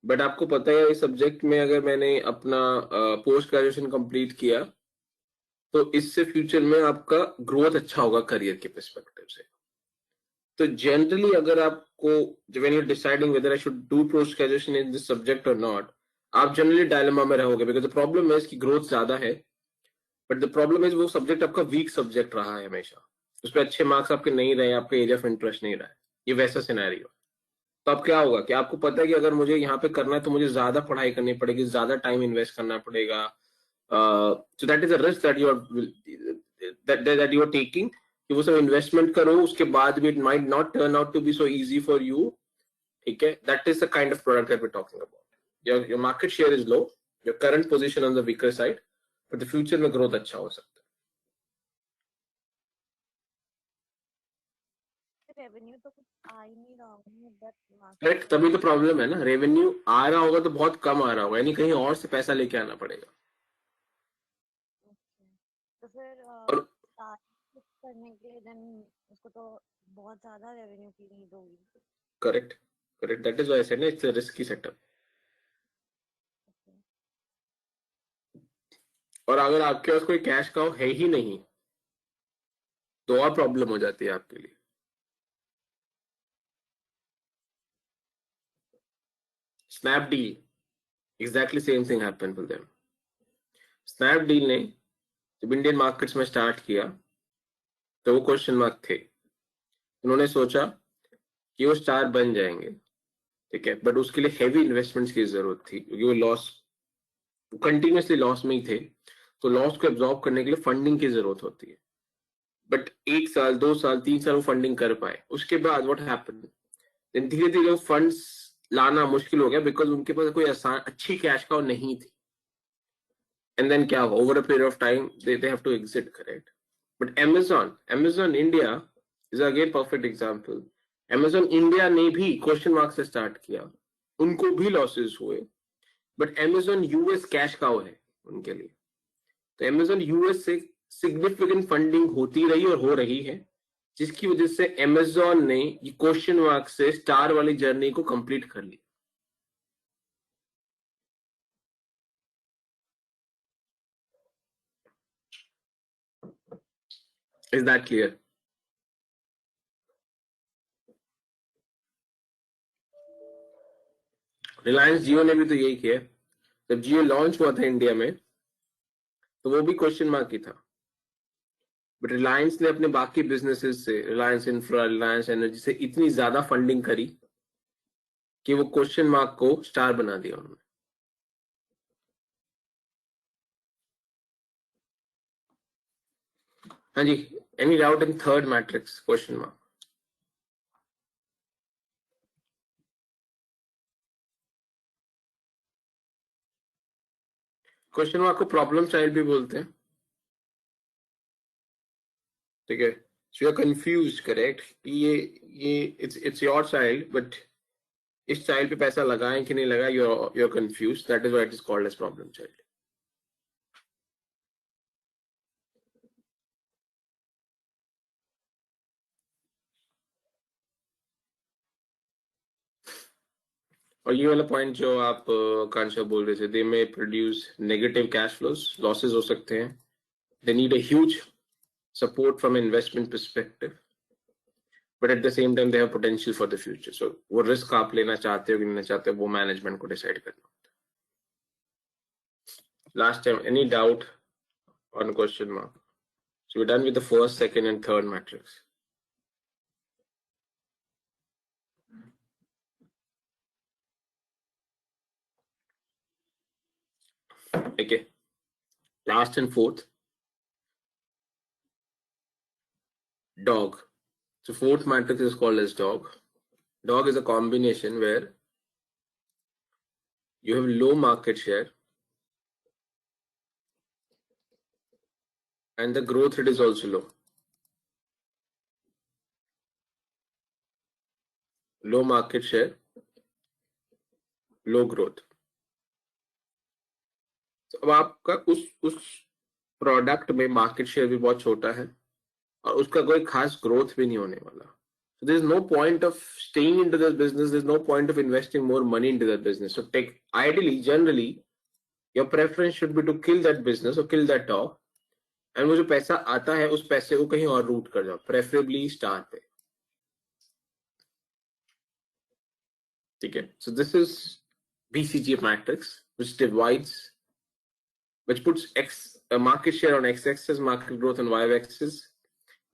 बट आपको पता है इस सब्जेक्ट में अगर मैंने अपना पोस्ट ग्रेजुएशन कंप्लीट किया तो इससे फ्यूचर में आपका ग्रोथ अच्छा होगा करियर के पर्सपेक्टिव से. तो जनरली अगर आपको when you deciding whether I should do post graduation in this subject और नॉट, आप जनरली डायलेमा में रहोगे बिकॉज द प्रॉब्लम है इसकी ग्रोथ ज्यादा है, बट द प्रॉब्लम इज वो सब्जेक्ट आपका वीक सब्जेक्ट रहा है हमेशा, उस पर अच्छे मार्क्स आपके नहीं रहे, आपका एरिया ऑफ इंटरेस्ट नहीं रहा है, ये वैसा सिनेरियो. तो अब क्या होगा कि आपको पता है कि अगर मुझे यहाँ पे करना है तो मुझे ज्यादा पढ़ाई करनी पड़ेगी, ज्यादा टाइम इन्वेस्ट करना पड़ेगा. So that is a risk that you are taking कि वो सब इन्वेस्टमेंट करो, उसके बाद भी it might not turn out to be so easy for you. ठीक है, that is the kind of product that we are talking about. Your market share is low, your current position on the weaker side, but the future में growth अच्छा हो सकता है. Revenue तो कुछ आ ही नहीं रहा है, बट करेक्ट, तभी तो प्रॉब्लम है ना. रेवेन्यू आ रहा होगा तो बहुत कम आ रहा होगा, यानी कहीं और से पैसा लेके आना पड़ेगा. तो फिर और करने के लिए देन उसको तो बहुत ज्यादा रेवेन्यू की नीड होगी. Correct correct, that is why I said it's a risky setup. और अगर आपके पास कोई कैश काउ है ही नहीं तो और प्रॉब्लम हो जाती है आपके लिए. Snapdeal, exactly same thing happened for them. Snapdeal ने जब इंडियन मार्केट्स में स्टार्ट किया तो वो क्वेश्चन मार्क थे. उन्होंने सोचा कि वो स्टार बन जाएंगे, ठीक है, बट उसके लिए हैवी इन्वेस्टमेंट्स की जरूरत थी क्योंकि वो कंटिन्यूसली लॉस में ही थे. तो लॉस को एब्जॉर्ब करने के लिए फंडिंग की जरूरत होती है, बट 1 साल 2 साल 3 साल वो फंडिंग कर पाए. उसके बाद व्हाट हैपेंड, देन धीरे धीरे वो फंड्स लाना मुश्किल हो गया बिकॉज उनके पास कोई आसान अच्छी कैश काउ नहीं थी. एंड देन क्या हुआ, over a period of time they have to exit, correct. But Amazon India is again perfect example. Amazon India ने भी क्वेश्चन मार्क से स्टार्ट किया, उनको भी लॉसेस हुए, but Amazon US cash cow है उनके लिए. तो Amazon यूएस से सिग्निफिकेंट फंडिंग होती रही और हो रही है, जिसकी वजह से Amazon ने ये क्वेश्चन मार्क से स्टार वाली जर्नी को कंप्लीट कर ली. Is that clear? Reliance Jio ने भी तो यही किया. जब जियो लॉन्च हुआ था इंडिया में तो वो भी क्वेश्चन मार्क ही था, बट रिलायंस ने अपने बाकी बिजनेसेस से, रिलायंस इंफ्रा, रिलायंस एनर्जी से इतनी ज्यादा फंडिंग करी कि वो क्वेश्चन मार्क को स्टार बना दिया उन्होंने. हाँ जी, Any doubt in third matrix? Question mark. Question mark को प्रॉब्लम चाइल्ड भी बोलते हैं, ठीक है. So you are confuse, correct, ये इट्स योर चाइल्ड, बट इस चाइल्ड पे पैसा लगाएं कि नहीं लगाएं, you are confuse. That is why it is called as problem child. और ये वाला पॉइंट जो आप कांशा बोल रहे थे, they may produce negative cash flows, losses हो सकते हैं. They need a huge support from investment perspective, but at the same time they have potential for the future. So वो रिस्क आप लेना चाहते हो कि नहीं चाहते हो, वो मैनेजमेंट को डिसाइड करना होता है. Last time, any doubt on question mark? So we're done with the first, second, and third matrix. Okay. Last and fourth. Dog. So fourth matrix is called as dog. Dog is a combination where you have low market share and the growth rate is also low. Low market share, low growth. So अब आपका उस product में market share भी बहुत छोटा है और उसका कोई खास ग्रोथ भी नहीं होने वाला. So there is no point of staying into this business. There is no point of investing more money into that business. So ideally, generally, your preference should be to kill that business or kill that dog. And वो जो पैसा आता है उस पैसे को कहीं और रूट कर जाओ, preferably स्टार पे. ठीक है. So this is BCG matrix, which puts market share on x-axis, market growth on y-axis,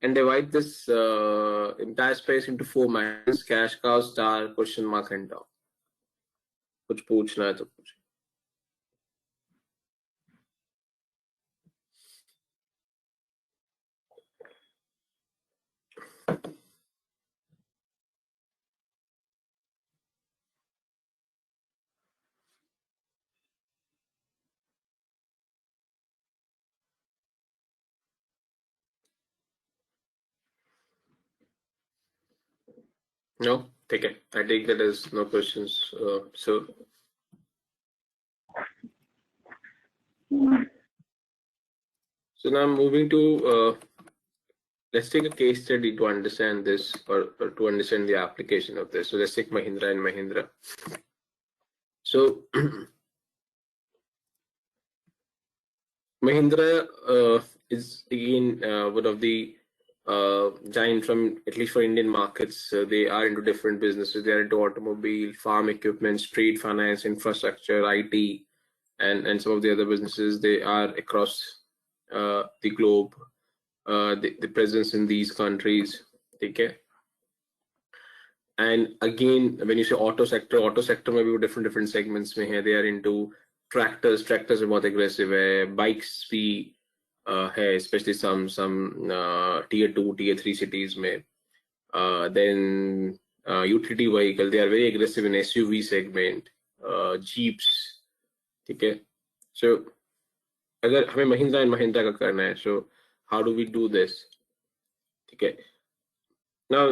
and divide this entire space into four matrices: cash cow, star, question mark, and dog. कुछ पूछना है तो पूछ. No? ठीक है. I take that as no questions. So now I'm moving to let's take a case study to understand this, or to understand the application of this. So let's take Mahindra and Mahindra. So Mahindra is again one of the giant from, at least for Indian markets. They are into different businesses. They are into automobile, farm equipment, street finance, infrastructure, IT, and some of the other businesses. They are across the globe. The presence in these countries. Okay. And again, when you say auto sector में भी different segments में है. They are into tractors है बहुत aggressive है. Bikes भी है, especially some tier 2, tier 3 cities में. Then utility vehicle, they are very aggressive in SUV segment, jeeps. ठीक है. So अगर हमें महिंद्रा एंड महिंद्रा का करना है, so how do we do this? ठीक है. Now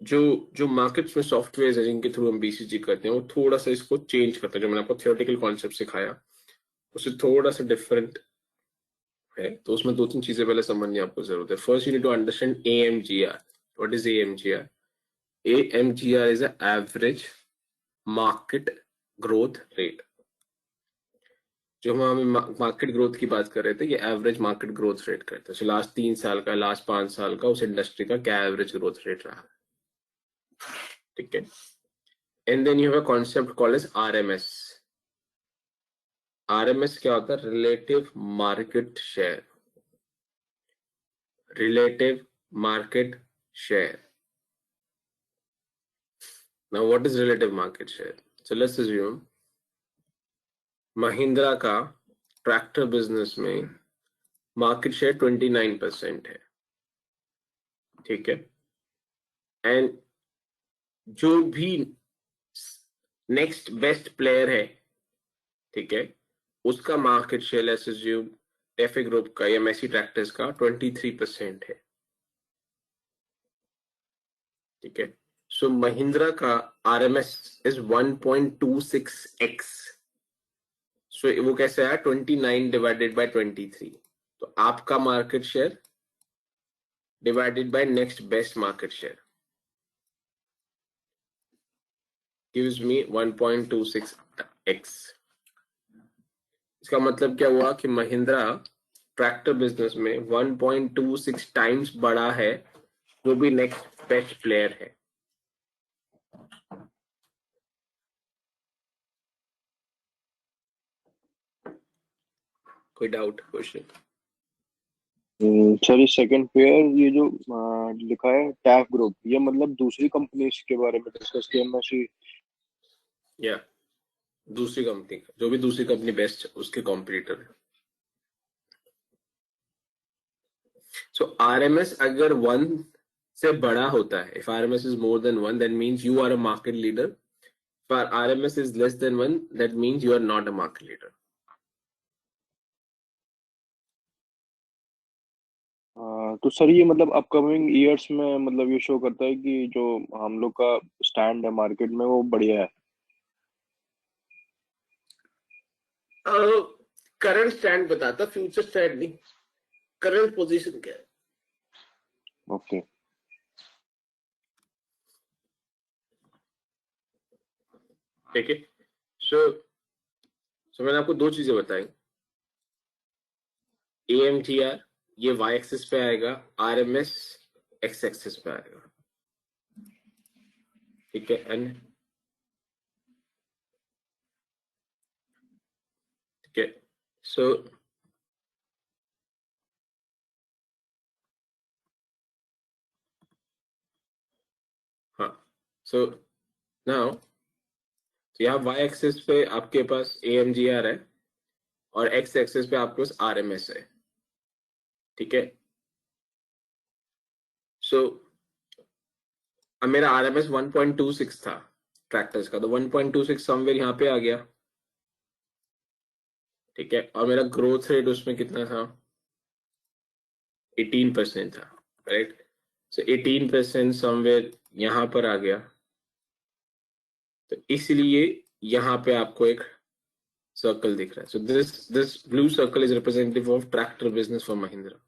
जो मार्केट्स में सॉफ्टवेयर है जिनके थ्रू हम बीसीजी करते हैं, वो थोड़ा सा इसको चेंज करते हैं. जो मैंने आपको थियोरेटिकल कॉन्सेप्ट सिखाया उससे थोड़ा सा डिफरेंट है. तो उसमें 2-3 चीजें पहले समझने आपको जरूरत है. First you need to understand AMGR. What is AMGR? AMGR is a average market growth rate. जो हम मार्केट ग्रोथ की बात कर रहे थे, ये एवरेज मार्केट ग्रोथ रेट करते हैं. लास्ट 3 साल का, लास्ट 5 साल का उस इंडस्ट्री का क्या एवरेज ग्रोथ रेट रहा है. ठीक है. And then you have a concept called as RMS. RMS क्या होता है? Relative market share. Relative market share. Now what is relative market share? So let's assume Mahindra का ट्रैक्टर बिजनेस में मार्केट शेयर 29% है. ठीक है, एंड जो भी नेक्स्ट बेस्ट प्लेयर है, ठीक है, उसका market share let's assume TAFE group का या मेसी ट्रैक्टर्स का 23% है, ठीक है। सो महिंद्रा का RMS इज 1.26x, सो वो कैसे आया 29 डिवाइडेड बाय 23, तो आपका market share divided by next best market share gives me 1.26x। इसका मतलब क्या हुआ कि महिंद्रा ट्रैक्टर बिजनेस में 1.26 टाइम्स बड़ा है जो भी नेक्स्ट बेस्ट प्लेयर है। कोई डाउट क्वेश्चन? सर ये सेकंड पेयर, ये जो लिखा है टैफ ग्रुप, ये मतलब दूसरी कंपनी के बारे में डिस्कस किया मैसी? या दूसरी कंपनी का, जो भी दूसरी कंपनी बेस्ट उसके कॉम्पिटिटर है। सो RMS अगर 1 से बड़ा होता है, if RMS is more than 1 that means you are a market leader, if RMS is less than 1 that means you are not a market leader। तो सर ये मतलब अपकमिंग ईयर्स में मतलब ये शो करता है कि जो हम लोग का स्टैंड है मार्केट में वो बढ़िया है? करंट स्टैंड बताता, फ्यूचर स्टैंड नहीं। करंट पोजीशन क्या है? ओके। ठीक है, सो मैंने आपको दो चीजें बताई, AMGR ये y एक्सिस पे आएगा, RMS x एक्सिस पे आएगा, ठीक है। एंड ठीक है, सो हाँ, सो नाउ यहाँ y एक्सिस पे आपके पास AMGR है और x एक्सिस पे आपके पास RMS है, ठीक है। सो अब मेरा RMS 1.26 था ट्रैक्टर्स का, तो 1.26 समवेयर यहाँ पे आ गया, ठीक है। और मेरा ग्रोथ रेट उसमें कितना था? 18% था, राइट। सो 18% समवेयर यहाँ पर आ गया, तो इसलिए यहाँ पे आपको एक सर्कल दिख रहा है। So this blue circle is representative of tractor business for Mahindra.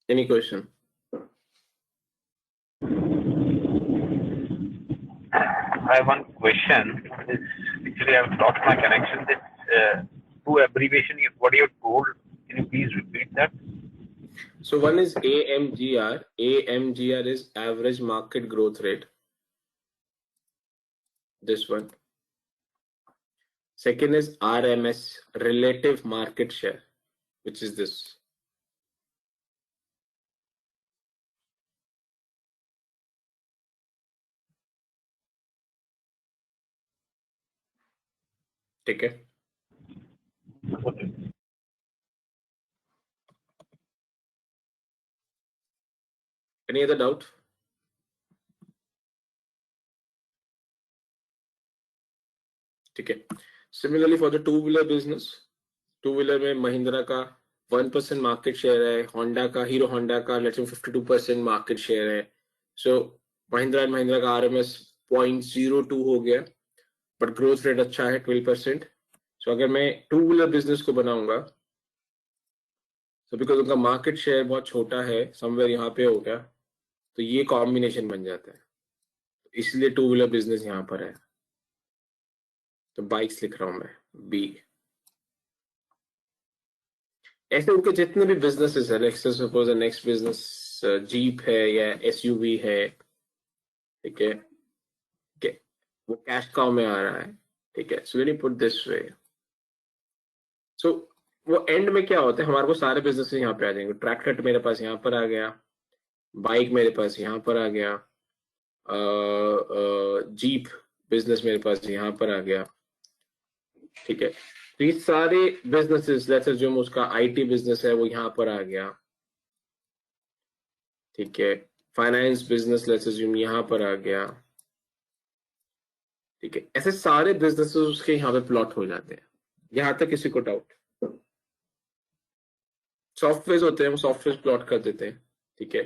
Any question? I have one question. Actually, I've lost my connection. This two abbreviation, what you told, can you please repeat that? So one is AMGR. AMGR is average market growth rate. This one. Second is RMS, relative market share, which is this. ठीक है, any other doubt? ठीक है, similarly for the two wheeler business, two wheeler में महिंद्रा का 1% market share है, Honda का, hero Honda का let's say 52% market share है। सो महिंद्रा एंड महिंद्रा का RMS 0.02 हो गया, बट ग्रोथ रेट अच्छा है 12%। सो अगर मैं टू व्हीलर बिजनेस को बनाऊंगा, तो बिकॉज उनका मार्केट शेयर बहुत छोटा है, समवेयर यहाँ पे हो गया, तो ये कॉम्बिनेशन बन जाता है, इसलिए टू व्हीलर बिजनेस यहाँ पर है। तो बाइक्स लिख रहा हूं मैं B। ऐसे उनके जितने भी बिजनेसेस है, let's suppose next business jeep है या SUV है, ठीक है, वो कैश काउ में आ रहा है, ठीक है। So when you put this way, so वो एंड में क्या होता है, हमारे को सारे बिजनेस यहाँ पे आ जाएंगे। ट्रैक्टर मेरे पास यहाँ पर आ गया, बाइक मेरे पास यहाँ पर आ गया, जीप बिजनेस मेरे पास यहाँ पर आ गया, ठीक है। तो ये सारे बिजनेसेस, लेट्स अज्यूम उसका आईटी बिजनेस है वो यहाँ पर आ गया, ठीक है, फाइनेंस बिजनेस लेट्स अज्यूम यहाँ पर आ गया, ठीक है, ऐसे सारे बिजनेसेस उसके यहाँ पे प्लॉट हो जाते हैं। यहाँ तक किसी को डाउट? सॉफ्टवेयर होते हैं वो सॉफ्टवेयर प्लॉट कर देते हैं, ठीक है।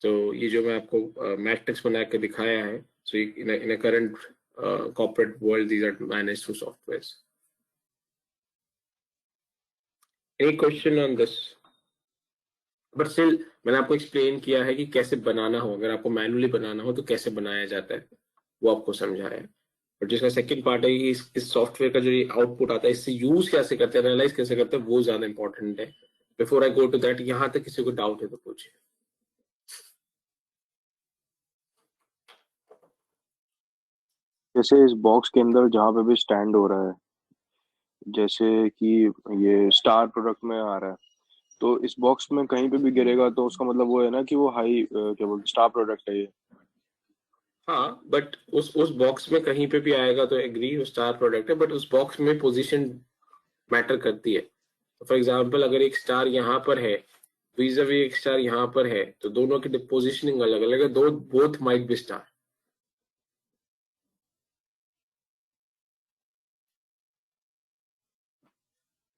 तो ये जो मैं आपको मैट्रिक्स बना के दिखाया है, so in a current corporate world these are managed through softwares. Any question on this? But still मैंने आपको एक्सप्लेन किया है कि कैसे बनाना हो, अगर आपको मैनुअली बनाना हो तो कैसे बनाया जाता है वो आपको समझाया है। और जिसका सेकंड पार्ट है कि इस सॉफ्टवेयर का जो ये आउटपुट आता है इससे यूज कैसे करते हैं, एनालाइज कैसे करते हैं, वो ज्यादा इंपॉर्टेंट है। Before I go to that, यहाँ तक किसी को डाउट है तो पूछिए। जैसे इस बॉक्स के अंदर जहाँ पे भी स्टैंड हो रहा है, जैसे कि ये स्टार प्रोडक्ट में आ रहा है, तो इस बॉक्स में कहीं पे भी गिरेगा तो उसका मतलब वो है ना कि वो हाई क्या बोलते स्टार प्रोडक्ट है ये। हाँ, बट उस बॉक्स में कहीं पे भी आएगा तो एग्री वो स्टार प्रोडक्ट है, बट उस बॉक्स में पोजीशन मैटर करती है। तो फॉर एग्जांपल अगर एक स्टार यहाँ पर है, वीज़ावी एक स्टार यहाँ पर है, तो दोनों की पोजीशनिंग अलग अलग है, दो both might be star.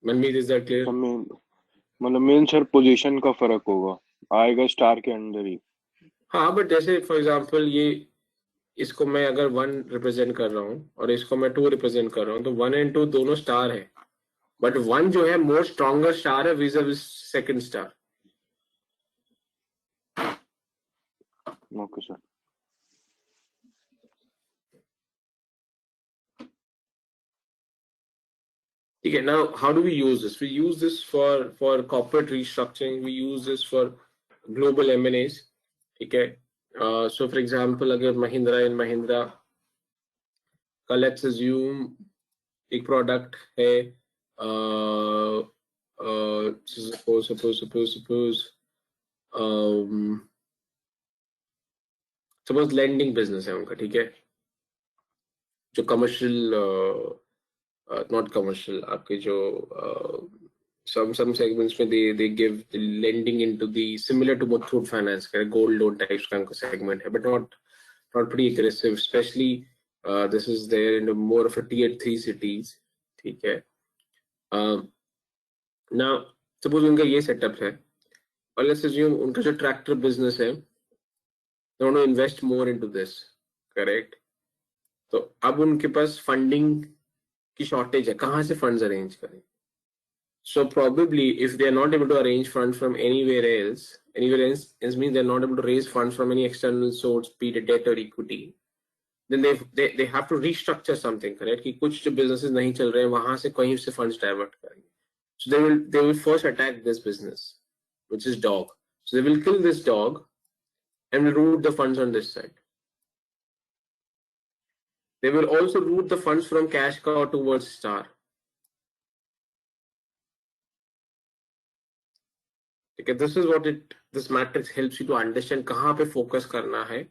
Manmeet, is that clear? मतलब मेन सर पोजीशन का फर्क होगा, आएगा स्टार के अंदर ही। हाँ, बट जैसे फॉर एग्जांपल ये इसको मैं अगर 1 रिप्रेजेंट कर रहा हूँ और इसको मैं 2 रिप्रेजेंट कर रहा हूँ, तो 1 एंड 2 दोनों स्टार है, बट 1 जो है मोर स्ट्रॉन्गर स्टार है vis-a-vis second star. Okay sir. ठीक है, now how do we use this? We use this for corporate restructuring, we use this for global M&As, ठीक है। So for example अगर Mahindra and Mahindra का let's assume एक product है, suppose landing business है उनका, ठीक है, जो कमर्शियल नॉट कमर्शियल आपके जो some segments में they give the lending into the similar to Muthoot Finance का gold loan types का उनका segment है, but not pretty aggressive, especially this is there in more of a tier 3 cities, ठीक है। now suppose उनका ये setup है और let's assume उनका जो ट्रैक्टर बिजनेस है they want to invest more into this, correct? तो अब उनके पास फंडिंग की शॉर्टेज है, कहाँ से फंड्स अरेंज करें? So probably if they are not able to arrange funds from anywhere else means they're not able to raise funds from any external source, be it debt or equity, then they have to restructure something, correct? कि कुछ जो businesses नहीं चल रहे हैं वहां से कहीं से funds divert करेंगे. So they will first attack this business, which is dog. So they will kill this dog and will route the funds on this side. They will also route the funds from cash cow towards star. Okay, this is what this matrix helps you to understand कहाँ पे focus करना है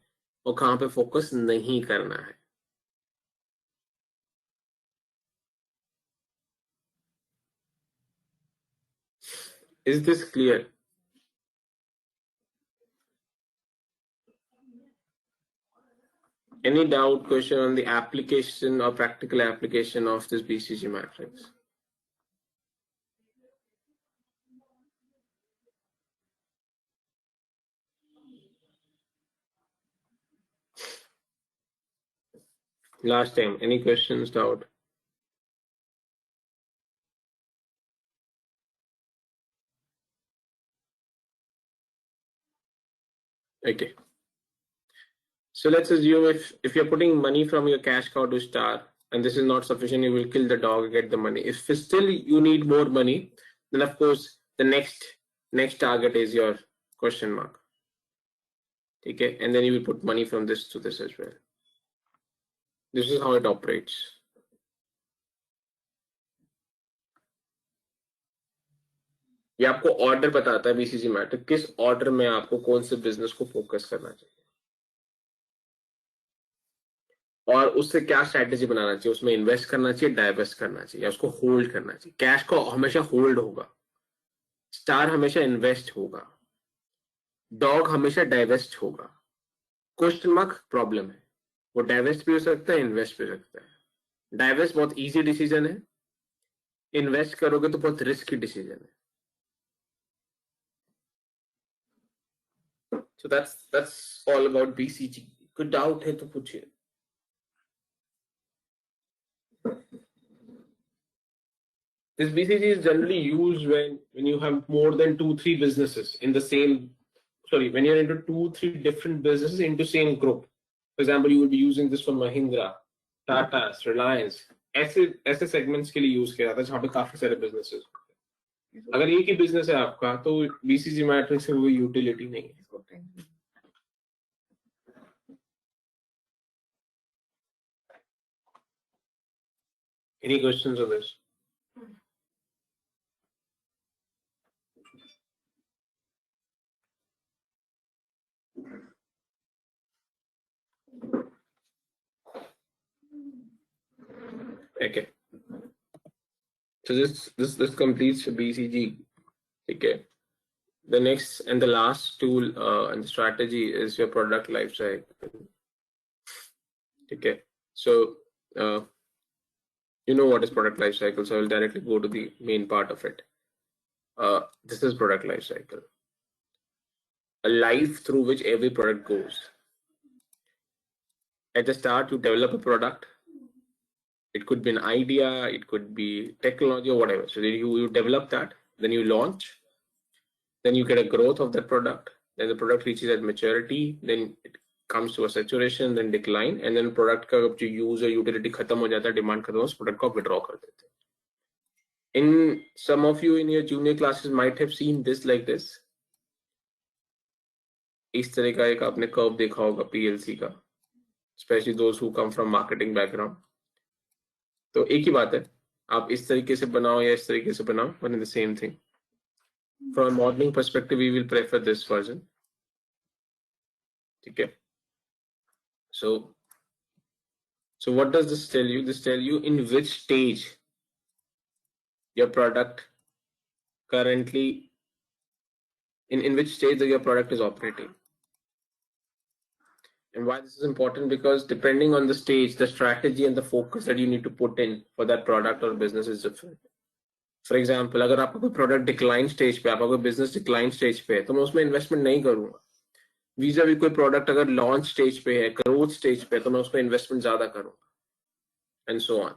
और कहाँ पे focus नहीं करना है. Is this clear? Any doubt, question on the application or practical application of this BCG matrix? Last time, any questions, doubt? Okay. So let's assume if you're putting money from your cash cow to star and this is not sufficient, you will kill the dog and get the money. If still you need more money, then of course the next target is your question mark. Okay, and then you will put money from this to this as well. This is how it operates. ये आपको order बताता है BCG matrix, किस order में आपको कौन से business को फोकस करना चाहिए। और उससे क्या स्ट्रैटेजी बनाना चाहिए, उसमें इन्वेस्ट करना चाहिए, डाइवेस्ट करना चाहिए, या उसको होल्ड करना चाहिए। कैश को हमेशा होल्ड होगा, स्टार हमेशा इन्वेस्ट होगा, डॉग हमेशा डाइवेस्ट होगा। क्वेश्चन मार्क प्रॉब्लम है, वो डाइवेस्ट भी हो सकता है, इन्वेस्ट भी हो सकता है। डाइवेस्ट बहुत इजी डिसीजन है, इन्वेस्ट करोगे तो बहुत रिस्की डिसीजन है। So that's all about BCG. कोई डाउट है तो पूछिए। This BCG is generally used when you have more than 2-3 businesses in the same, sorry, when you're into 2-3 different businesses into same group. For example, you will be using this for Mahindra, Tata, Reliance. ऐसे segments के लिए use किया जाता है जहाँ पे काफी सारे businesses होते हैं। अगर एक ही business है आपका तो BCG मैट्रिक्स में वो utility नहीं है। Any questions on this? Okay. So this completes BCG. Okay. The next and the last tool and strategy is your product life cycle. Okay. So you know what is product life cycle, so I will directly go to the main part of it. This is product life cycle, a life through which every product goes. At the start, you develop a product. It could be an idea, it could be technology or whatever. So you develop that, then you launch, then you get a growth of that product, then the product reaches at maturity, then it comes to a saturation, then decline, and then product का जो use or utility खत्म हो जाता है, demand खत्म हो, उस product को withdraw कर देते हैं. In some of you in your junior classes might have seen this like this. इस तरह का एक आपने curve देखा होगा PLC का, especially those who come from marketing background. तो एक ही बात है, आप इस तरीके से बनाओ या इस तरीके से बनाओ, one and the same thing. From a modeling perspective, we will prefer this version. Okay. So what does this tell you? This tell you in which stage your product currently, in which stage your product is operating. And why this is important? Because depending on the stage, the strategy and the focus that you need to put in for that product or business is different. For example, अगर आपका कोई product decline stage पे, आपका कोई business decline stage पे है, तो मैं उसमें investment नहीं करूँगा. vis-a-vis कोई product अगर launch stage पे है, growth stage पे, तो मैं उसमें investment ज़्यादा करूँगा. And so on.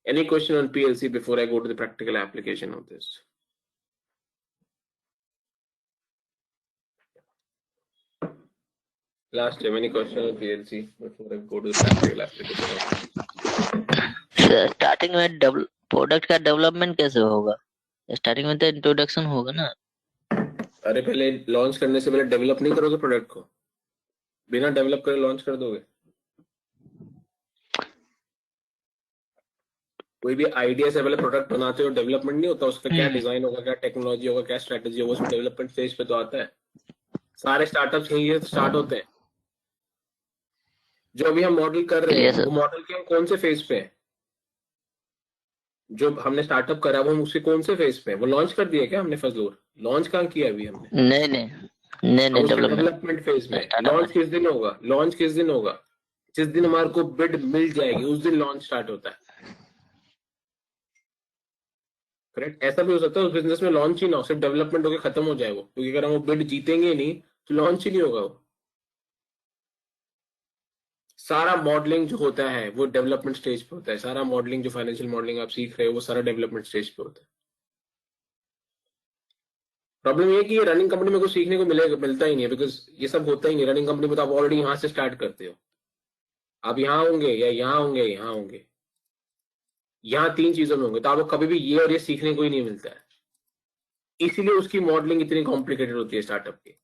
Any question on PLC before I go to the practical application of this? Last time, any question on PLC before I go to the practical application? Starting में product का development कैसे होगा? Starting में तो introduction होगा ना. अरे पहले लॉन्च करने से पहले डेवलप नहीं करोगे प्रोडक्ट को? बिना डेवलप करे लॉन्च कर दोगे? कोई भी आइडिया से पहले प्रोडक्ट बनाते हो, डेवलपमेंट नहीं होता? उसका क्या डिजाइन होगा, क्या टेक्नोलॉजी होगा, क्या स्ट्रेटेजी होगा, उसमें डेवलपमेंट स्टेज पे तो आता है. सारे स्टार्टअप्स यही स्टार्ट होते हैं. जो अभी हम मॉडल कर रहे हैं, वो मॉडल के हम कौन से फेज पे हैं? जो हमने स्टार्टअप करा वो हम उसके कौन से फेज पे हैं? वो लॉन्च कर दिया क्या हमने? फजलूर लॉन्च कहाँ किया अभी हमने? नहीं डेवलपमेंट फेज में. लॉन्च किस दिन होगा? लॉन्च किस दिन होगा? जिस दिन हमारे को बिड मिल जाएगी उस दिन लॉन्च स्टार्ट होता है. करेक्ट. ऐसा भी हो सकता है उस बिजनेस में लॉन्च ही ना हो, सिर्फ डेवलपमेंट होकर खत्म हो जाए वो, क्योंकि अगर हम वो बिड जीतेंगे नहीं तो लॉन्च ही नहीं होगा वो. सारा मॉडलिंग जो होता है वो डेवलपमेंट स्टेज पे होता है. सारा मॉडलिंग जो फाइनेंशियल मॉडलिंग आप सीख रहे हो वो सारा डेवलपमेंट स्टेज पे होता है. प्रॉब्लम ये कि रनिंग कंपनी में कुछ सीखने को मिलता ही नहीं है, बिकॉज ये सब होता ही नहीं. रनिंग कंपनी में तो आप ऑलरेडी यहाँ से स्टार्ट करते हो. आप यहाँ होंगे या यहाँ होंगे, यहाँ होंगे, यहाँ तीन चीजों में होंगे, तो आपको कभी भी ये और ये सीखने को ही नहीं मिलता है. इसीलिए उसकी मॉडलिंग इतनी कॉम्प्लिकेटेड होती है स्टार्टअप की.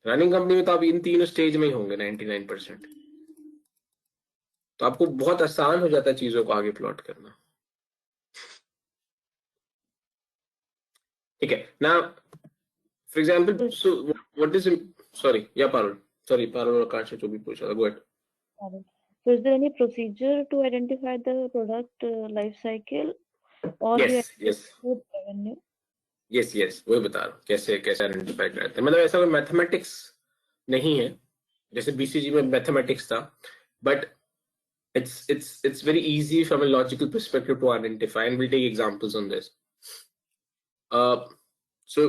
रनिंग कंपनी में तो आप इन तीनों स्टेज में ही होंगे 99%. तो आपको बहुत आसान हो जाता है चीजों को आगे प्लॉट करना. ठीक है ना. For example, what is, sorry या पारुल, सॉरी पारुल और आकाश जो भी पूछा था, go ahead. Got it. So is there any procedure to identify the product life cycle or you Yes, yes, with revenue? yes, वही बता रहा हूँ कैसे कैसे आइडेंटिफाई करते हैं। मतलब ऐसा कोई मैथमेटिक्स नहीं है, जैसे बीसीजी में मैथमेटिक्स था, but it's very easy from a logical perspective to identify, and we'll take examples on this. So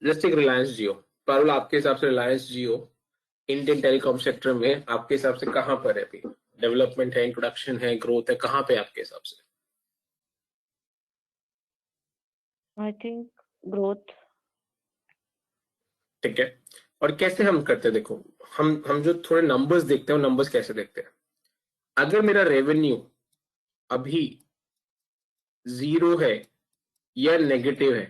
let's take Reliance Jio. Parul, आपके हिसाब से रिलायंस जियो इंडियन टेलीकॉम सेक्टर में आपके हिसाब से कहाँ पर है अभी? डेवलपमेंट है, इंट्रोडक्शन है, ग्रोथ है, कहाँ पे आपके हिसाब से? I think growth. ठीक है, और कैसे हम करते हैं? देखो, हम जो थोड़े नंबर्स देखते हैं, नंबर्स कैसे देखते हैं? अगर मेरा रेवेन्यू अभी 0 है या नेगेटिव है,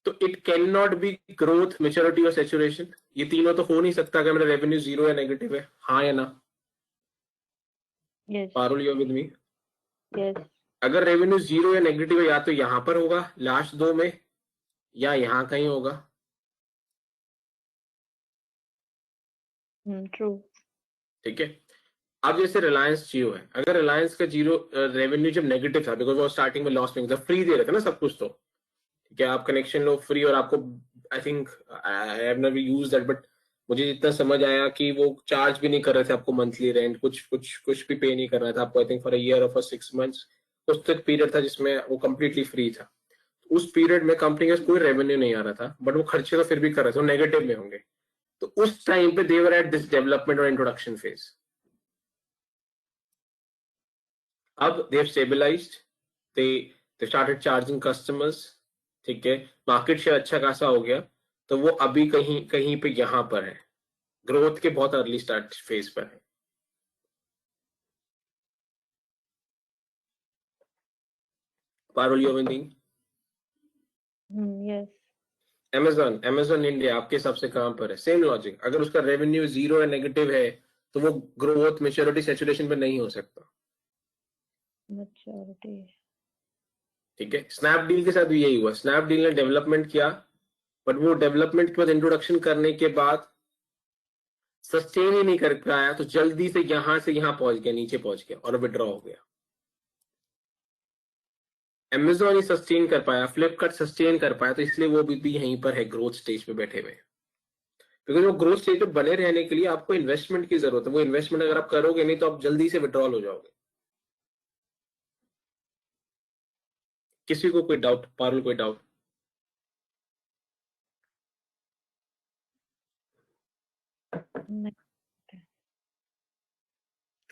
तो it can not be growth, maturity और सैचुरेशन। ये तीनों तो हो नहीं सकता अगर मेरा रेवेन्यू 0 या नेगेटिव है। हाँ या ना? Yes. Parul, you are with me? Yes. अगर रेवेन्यू 0 या नेगेटिव है, या तो यहां पर होगा लास्ट 2 में, या यहां कहीं होगा। True. ठीक है, अब जैसे रिलायंस जियो है, अगर रिलायंस का जीरो रेवेन्यू जब नेगेटिव था, बिकॉज वो स्टार्टिंग में लॉस में था, फ्री दे रहे थे ना सब कुछ, तो ठीक है, आप कनेक्शन लो फ्री, और आपको I think I have never used that, but मुझे जितना समझ आया कि वो चार्ज भी नहीं कर रहे थे आपको मंथली रेंट, कुछ भी पे नहीं कर रहा था आपको। I think for a year और फॉर 6 months कुछ तक पीरियड था जिसमें वो कंप्लीटली फ्री था। उस पीरियड में कंपनी का कोई रेवेन्यू नहीं आ रहा था, बट वो खर्चे तो फिर भी कर रहे थे, वो नेगेटिव में होंगे। तो उस टाइम पे they were at this development और इंट्रोडक्शन फेज। अब they have stabilized, they started charging customers, ठीक है, मार्केट शेयर अच्छा खासा हो गया, तो वो अभी कहीं पे यहां पर है, ग्रोथ के बहुत अर्ली स्टार्ट फेज पर है। Parul, you are winning? Yes. Amazon India आपके हिसाब से कहां पर है? सेम लॉजिक, अगर उसका रेवेन्यू 0 या नेगेटिव है, तो वो ग्रोथ, मैच्योरिटी, सैचुरेशन पे नहीं हो सकता। Maturity. ठीक है, स्नैपडील के साथ भी यही हुआ। स्नैपडील ने डेवलपमेंट किया, बट वो डेवलपमेंट के बाद, इंट्रोडक्शन करने के बाद सस्टेन ही नहीं कर पाया, तो जल्दी से यहां पहुंच गया, नीचे पहुंच गया और विड्रॉ हो गया। Amazon ही सस्टेन कर पाया, फ्लिपकार्ट सस्टेन कर पाया, तो इसलिए वो भी यहीं पर है, ग्रोथ स्टेज पे बैठे हुए। बिकॉज वो ग्रोथ स्टेज पे बने रहने के लिए आपको इन्वेस्टमेंट की जरूरत है। वो इन्वेस्टमेंट अगर आप करोगे नहीं, तो आप जल्दी से विड्रॉल हो जाओगे। किसी को कोई डाउट? पारुल, कोई डाउट?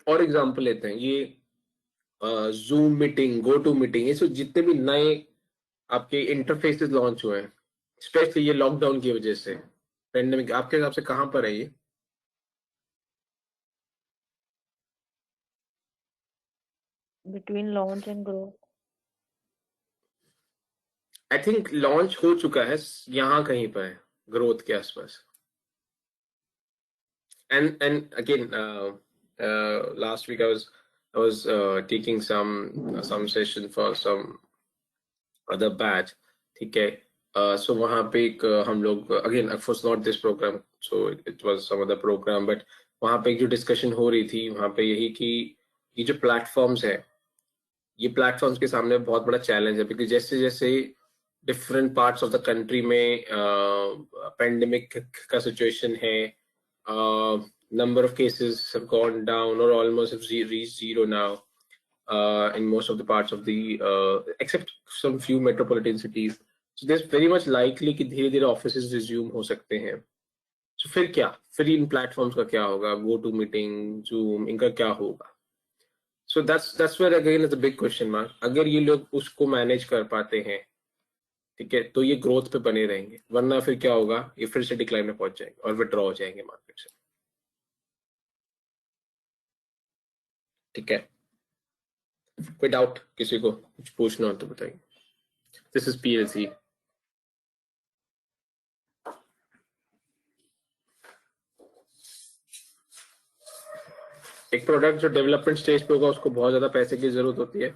और एग्जांपल लेते हैं, ये Zoom meeting, go to meeting, ये सब जितने भी नए आपके इंटरफेसेस लॉन्च हुए हैं, स्पेशली ये लॉकडाउन की वजह से, पेंडेमिक, आपके हिसाब से कहां पर है ये? Between launch and growth. I think launch हो चुका है, यहाँ कहीं पर है, ग्रोथ के आसपास। And again, last week I was taking some session for some other batch, ठीक है, so वहाँ पे एक हम लोग, again of course not this program, so it was some other program, but वहाँ पे एक जो डिस्कशन हो रही थी वहाँ पे यही कि ये जो प्लेटफॉर्म्स है, ये प्लेटफॉर्म्स के सामने बहुत बड़ा चैलेंज है, क्योंकि जैसे जैसे different parts of the country में पेंडेमिक का सिचुएशन है, number of cases have gone down or almost have reached 0 now in most of the parts of the except some few metropolitan cities, so there's very much likely कि धीरे धीरे offices resume हो सकते हैं। so फिर क्या, फिर इन platforms का क्या होगा? गो टू मीटिंग, जूम, इनका क्या होगा? so that's where again is a big question mark। अगर ये लोग उसको मैनेज कर पाते हैं, ठीक है, तो ये ग्रोथ पे बने रहेंगे, वरना फिर क्या होगा, ये फिर से डिक्लाइन में पहुंच जाएंगे और विड्रॉ हो जाएंगे मार्केट से। ठीक है, कोई डाउट? किसी को कुछ पूछना हो तो बताइए। This is PLC. एक प्रोडक्ट जो डेवलपमेंट स्टेज पे होगा, उसको बहुत ज्यादा पैसे की जरूरत होती है,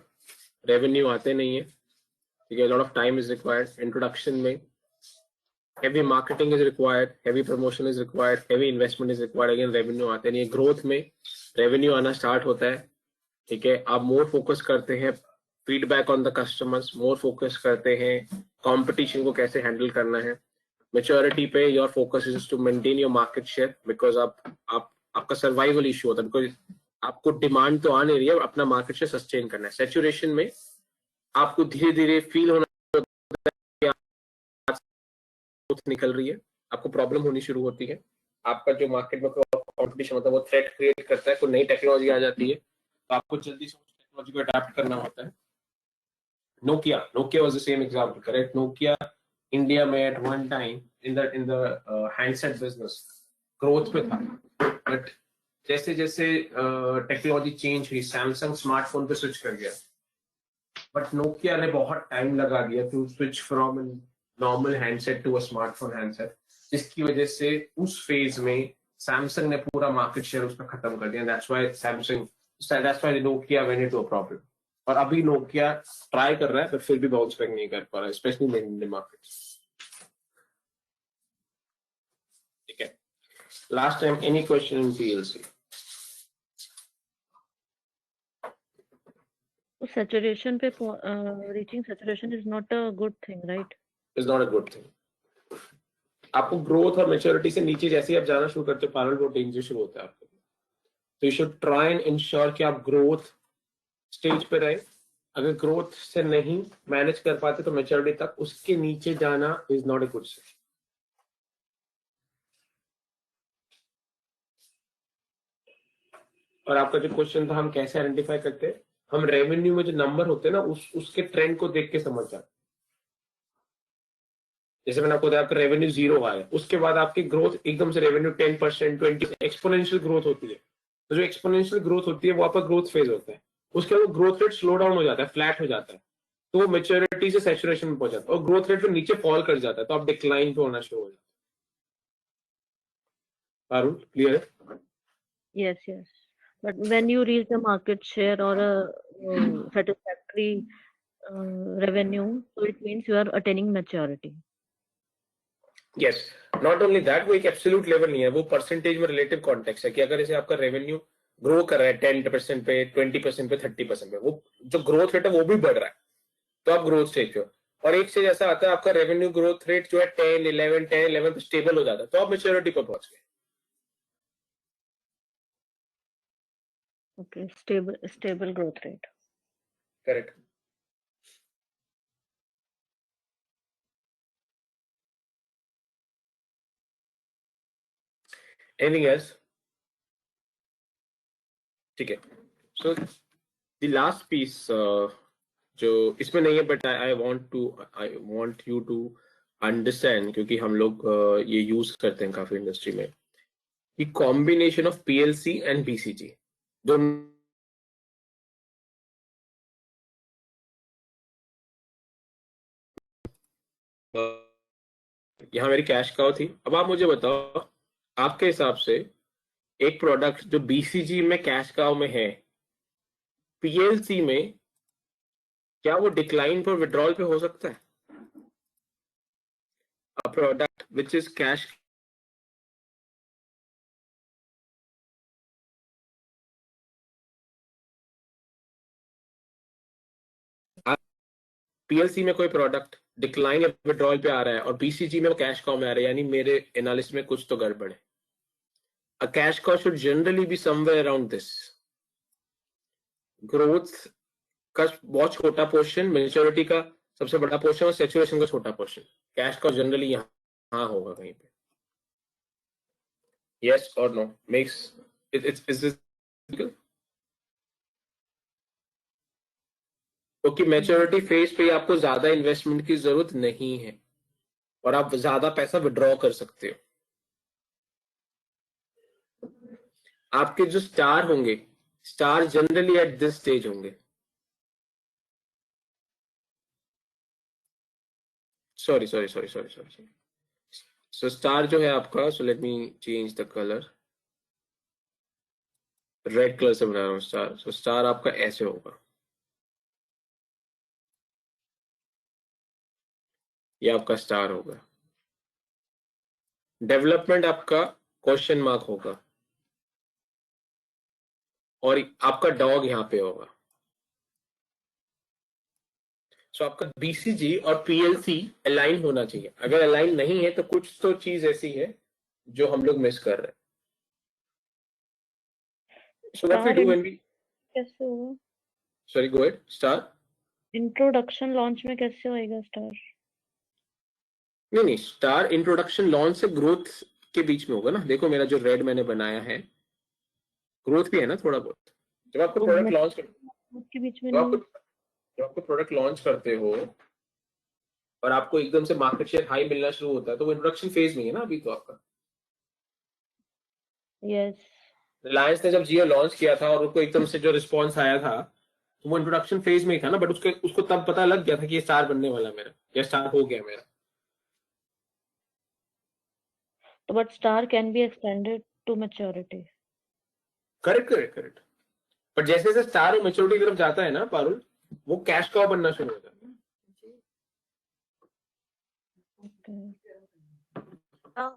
रेवेन्यू आते नहीं है, ठीक है, lot of time is required introduction में, heavy marketing is required, heavy promotion is required, heavy investment is required, again revenue आते हैं। ये growth में revenue आना start होता है, ठीक है। आप more focus करते हैं feedback on the customers, more focus करते हैं competition को कैसे handle करना है। Maturity पे your focus is to maintain your market share, because आपका survival issue होता है, because आपको demand तो आ नहीं रही है, अपना market share sustain करना है। Saturation में आपको धीरे धीरे feel होना निकल रही है, आपको प्रॉब्लम होनी शुरू होती है, आपका जो मार्केट में कंपटीशन होता है वो थ्रेट क्रिएट करता है, कोई नई टेक्नोलॉजी आ जाती है तो आपको जल्दी से उस टेक्नोलॉजी को अडॉप्ट करना होता है। Nokia was the same example, correct. Nokia India में at one time in the handset business growth पे था, बट जैसे जैसे टेक्नोलॉजी चेंज हुई, सैमसंग स्मार्टफोन पे स्विच कर गया, बट नोकिया ने बहुत टाइम लगा दिया to switch from normal handset to a smartphone handset, जिसकी वजह से उस फेज में सैमसंग ने पूरा मार्केट शेयर उसका खत्म कर दिया। That's why Nokia went into a problem. और अभी नोकिया ट्राई कर रहा है पर फिर भी बाउंस बैक नहीं कर पा रहा है, स्पेशली इन इंडियन मार्केट। ठीक है, last time any question in PLC? Saturation पे reaching saturation is not a good thing, right? Is not a good thing. आपको ग्रोथ और मैच्योरिटी से नीचे जैसे ही आप जाना शुरू करते हो, पैरेलल ग्रोथ डेंजर शुरू होता है आपको। तो you should try and ensure कि आप ग्रोथ स्टेज पे रहे। अगर ग्रोथ से नहीं मैनेज कर पाते तो मैच्योरिटी तक उसके नीचे जाना is not a good thing. और आपका जो क्वेश्चन था, हम कैसे आइडेंटिफाई करते हैं? हम रेवेन्यू में जो नंबर होते हैं ना, उसके ट्रेंड को देख के समझ जाते। जैसे मैंने आपको बताया, आपका रेवेन्यू 0 आया, उसके बाद आपकी ग्रोथ एकदम से रेवेन्यू 10%, 20%, एक्सपोनेंशियल ग्रोथ होती है। तो जो एक्सपोनेंशियल ग्रोथ होती है वो आपका ग्रोथ फेज होता है। उसके बाद ग्रोथ रेट स्लो डाउन हो जाता है, फ्लैट हो जाता है, तो वो मैच्योरिटी से सैचुरेशन में पहुंच जाता है और ग्रोथ रेट फिर नीचे फॉल कर जाता है, तो आप डिक्लाइन पे होना शुरू हो जाता है। पारुल, क्लियर है? Yes. But when you reach the market share or a satisfactory revenue, so it means you are attaining maturity. Yes, not only that, वो एक एब्सोल्यूट लेवल नहीं है, वो परसेंटेज में रिलेटिव कॉन्टेक्स्ट है कि अगर जैसे आपका रेवेन्यू ग्रो कर रहा है 10% पे, 20% पे, 30% पे, वो जो ग्रोथ रेट है वो भी बढ़ रहा है, तो आप ग्रोथ स्टेज पे हो। और एक स्टेज ऐसा आता है आपका रेवेन्यू ग्रोथ रेट जो है 10-11 पे स्टेबल हो जाता है, तो आप मैच्योरिटी पे पहुंच गए। Okay, stable growth rate. Correct. Anything else? ठीक है, सो द लास्ट पीस जो इसमें नहीं है, but I want you to understand, क्योंकि हम लोग ये यूज करते हैं काफी इंडस्ट्री में, कि combination of PLC and BCG दोनों यहाँ मेरी कैश काउ थी। अब आप मुझे बताओ, आपके हिसाब से एक प्रोडक्ट जो बीसीजी में कैश काउ में है, पीएलसी में क्या वो डिक्लाइन पर विड्रॉल पे हो सकता है? A product which is cash PLC में कोई प्रोडक्ट डिक्लाइन या विड्रॉल पे आ रहा है और बीसीजी में वो कैश काउ में आ रहा है, यानी मेरे एनालिसिस में कुछ तो गड़बड़ है। अ cash cow should generally be somewhere around this. Growth का बहुत छोटा पोर्शन, मैच्योरिटी का सबसे बड़ा पोर्शन और सैचुरेशन का छोटा पोर्शन। कैश काउ जनरली यहाँ होगा कहीं पे। यस और नो? मेक्स इट्स क्योंकि मैच्योरिटी फेज पे आपको ज्यादा इन्वेस्टमेंट की जरूरत नहीं है और आप ज्यादा पैसा विड्रॉ कर सकते हो। आपके जो स्टार होंगे, star generally at this stage होंगे। सॉरी, सो स्टार जो है आपका, so let me change the colour, red colour से बना रहा हूँ स्टार। सो स्टार आपका ऐसे होगा, ये आपका स्टार होगा। डेवलपमेंट आपका क्वेश्चन मार्क होगा और आपका डॉग यहाँ पे होगा। सो आपका बीसीजी और पीएलसी अलाइन होना चाहिए। अगर अलाइन नहीं है तो कुछ तो चीज ऐसी है जो हम लोग मिस कर रहे हैं। So what we do when we कैसे होगा? Sorry go ahead star. Introduction launch में कैसे होएगा स्टार? नहीं, स्टार इंट्रोडक्शन लॉन्च से ग्रोथ के बीच में होगा ना। देखो मेरा जो रेड मैंने बनाया है, ग्रोथ भी है ना थोड़ा बहुत। जब आपको प्रोडक्ट लॉन्च के बीच में जब नहीं। आपको प्रोडक्ट लॉन्च करते हो और आपको एकदम से मार्केट शेयर हाई मिलना शुरू होता है तो वो इंट्रोडक्शन फेज में है ना अभी तो आपका। यस। रिलायंस ने जब जियो लॉन्च किया था और उनको एकदम से जो रिस्पॉन्स आया था तो वो इंट्रोडक्शन फेज में ही था ना, बट उसको तब पता लग गया था कि ये स्टार बनने वाला मेरा, या स्टार हो गया मेरा। तो but star can be extended to maturity. Correct. But जैसे जैसे स्टार और मैच्योरिटी की तरफ जाता है ना पारुल, वो कैश काउ बनना शुरू हो जाता है।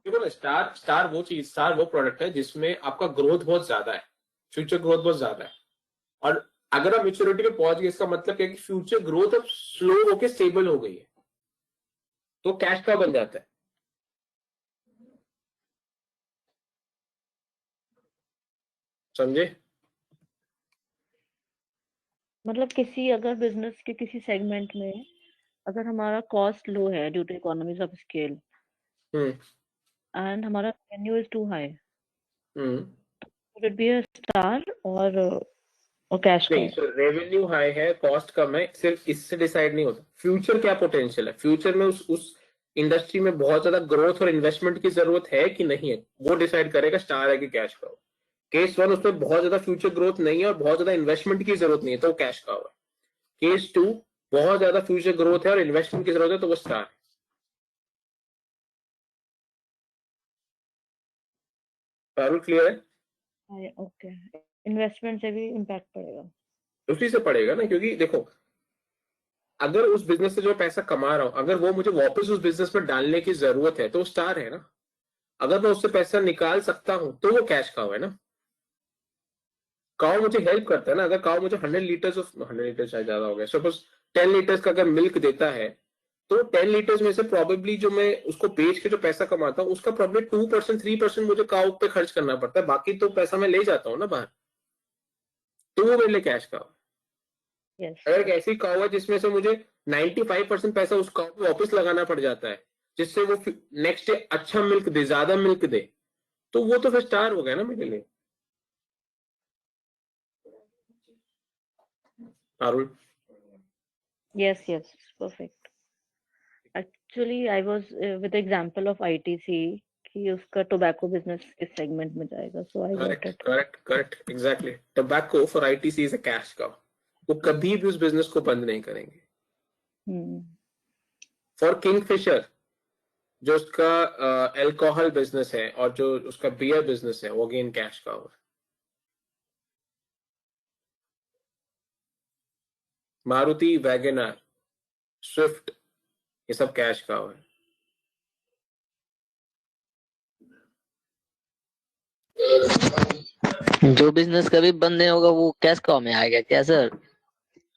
देखो ना, स्टार वो प्रोडक्ट है जिसमें आपका ग्रोथ बहुत ज्यादा है, फ्यूचर ग्रोथ बहुत ज्यादा है। और अगर आप मैच्योरिटी पे पहुंच गए इसका मतलब क्या है कि फ्यूचर ग्रोथ अब स्लो होके स्टेबल हो गई है, तो कैश का बन जाता है। समझे? मतलब किसी अगर बिजनेस के किसी सेगमेंट में अगर हमारा कॉस्ट लो है due to economies of scale and हमारा revenue is too high, would it be a star or cash का? नहीं, सो रेवेन्यू हाई है, कॉस्ट कम है, सिर्फ इससे डिसाइड नहीं होता फ्यूचर क्या पोटेंशियल है। फ्यूचर में उस इंडस्ट्री में बहुत ज्यादा ग्रोथ और इन्वेस्टमेंट की जरूरत है कि नहीं है, वो डिसाइड करेगा स्टार है कि कैश का। केस 1 उसमें बहुत ज्यादा फ्यूचर ग्रोथ नहीं है और बहुत ज्यादा इन्वेस्टमेंट की जरूरत नहीं है तो वो कैश का है। केस 2 बहुत ज्यादा फ्यूचर ग्रोथ है और इन्वेस्टमेंट की जरूरत है तो वो स्टार है। पारुल क्लियर है? ओके। इन्वेस्टमेंट से भी इम्पैक्ट पड़ेगा? उसी से पड़ेगा ना, क्योंकि देखो अगर उस बिजनेस से जो पैसा कमा रहा हूं अगर वो मुझे वापस उस बिजनेस में डालने की जरूरत है तो वो स्टार है ना। अगर मैं उससे पैसा निकाल सकता हूं तो वो कैश काउ है ना। काउ मुझे हेल्प करता है ना। अगर काउ मुझे 100 लीटर शायद ज्यादा हो गया, सपोज 10 लीटर्स का अगर मिल्क देता है तो 10 लीटर्स में से प्रोबेबली जो मैं उसको बेच के जो पैसा कमाता हूँ उसका प्रॉब्लम 2% 3% मुझे काउ पे खर्च करना पड़ता है, बाकी तो पैसा मैं ले जाता हूँ ना बाहर, तो वो मेरे लिए कैश काउ। यस। अगर एक ऐसी काउ है जिसमें से मुझे 95% पैसा उस काउ पे वापस लगाना पड़ जाता है जिससे वो नेक्स्ट डे अच्छा मिल्क दे, ज्यादा मिल्क दे, तो वो तो फिर स्टार हो गया ना मेरे लिए। Parul? Yes, yes, perfect. Actually, I was with the example of ITC कि उसका tobacco business इस segment में जाएगा, so I got it. Correct exactly. Tobacco for ITC is a cash cow. वो कभी भी उस बिजनेस को बंद नहीं करेंगे। फॉर किंगफिशर जो उसका अल्कोहल बिजनेस है और जो उसका बियर बिजनेस है वो अगेन कैश काउ है। मारुति वैगनआर, स्विफ्ट, ये सब कैश काउ है। जो बिजनेस कभी बंद नहीं होगा वो कैश काउ में आएगा क्या सर?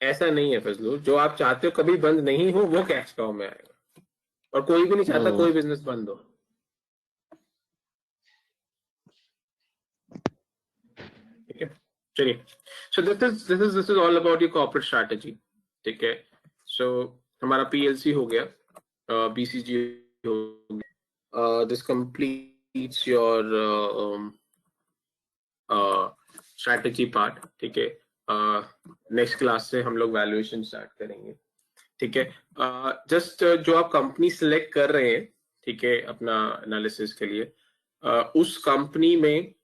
ऐसा नहीं है फजलू, जो आप चाहते हो कभी बंद नहीं हो वो कैश काउ में आएगा, और कोई भी नहीं चाहता कोई बिजनेस बंद हो। ठीक है, चलिए। So this is all about your corporate strategy. ठीक है, सो हमारा पीएलसी हो गया, बीसीजी हो गया, this completes your strategy part. ठीक है, नेक्स्ट क्लास से हम लोग वैल्यूएशन स्टार्ट करेंगे। ठीक है, जस्ट जो आप कंपनी सिलेक्ट कर रहे हैं, ठीक है, अपना एनालिसिस के लिए, उस कंपनी में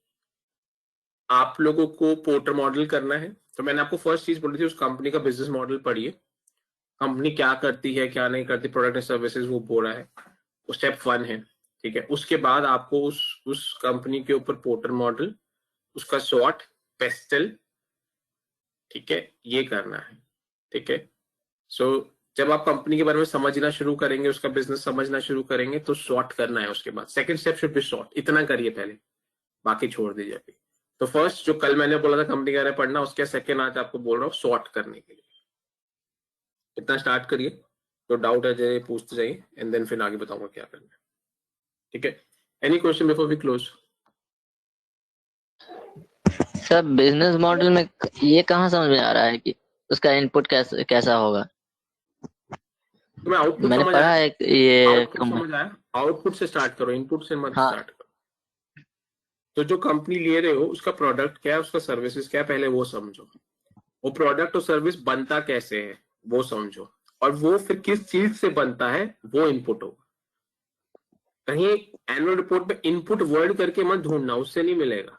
आप लोगों को पोर्टर मॉडल करना है। तो मैंने आपको फर्स्ट चीज बोली थी उस कंपनी का बिजनेस मॉडल पढ़िए, कंपनी क्या करती है क्या नहीं करती, प्रोडक्ट एंड सर्विसेज वो बोला है, वो स्टेप 1 है। ठीक है, उसके बाद आपको उस कंपनी के ऊपर पोर्टर मॉडल, उसका स्वॉट, पेस्टल, ठीक है, ये करना है। ठीक है, सो जब आप कंपनी के बारे में समझना शुरू करेंगे, उसका बिजनेस समझना शुरू करेंगे, तो सॉर्ट करना है उसके बाद। Second step should be sort, इतना करिए पहले, बाकी छोड़ दीजिए अभी। तो फर्स्ट जो कल मैंने बोला था कंपनी के बारे में पढ़ना, उसके सेकंड आज आपको बोल रहा हूँ सॉर्ट करने के लिए। इतना स्टार्ट करिए, तो डाउट है जाइए पूछते जाइए, एंड देन फिर आगे बताऊंगा क्या करना है। ठीक है, any question before we close? Sir business model में ये कहाँ समझ में आ रहा है कि उसका इनपुट कैसा होगा? तुम्हें आउटपुट मैंने समझ पढ़ा आया? है ये आउटपुट समझ आया? आउटपुट से स्टार्ट करो, इनपुट से मत हाँ। स्टार्ट करो। तो जो कंपनी ले रहे हो उसका प्रोडक्ट क्या है, उसका सर्विसेज क्या है, पहले वो समझो। वो प्रोडक्ट और सर्विस बनता कैसे है वो समझो, और वो फिर किस चीज से बनता है वो इनपुट होगा। कहीं एनुअल रिपोर्ट में इनपुट वर्ड करके मत ढूंढना, उससे नहीं मिलेगा।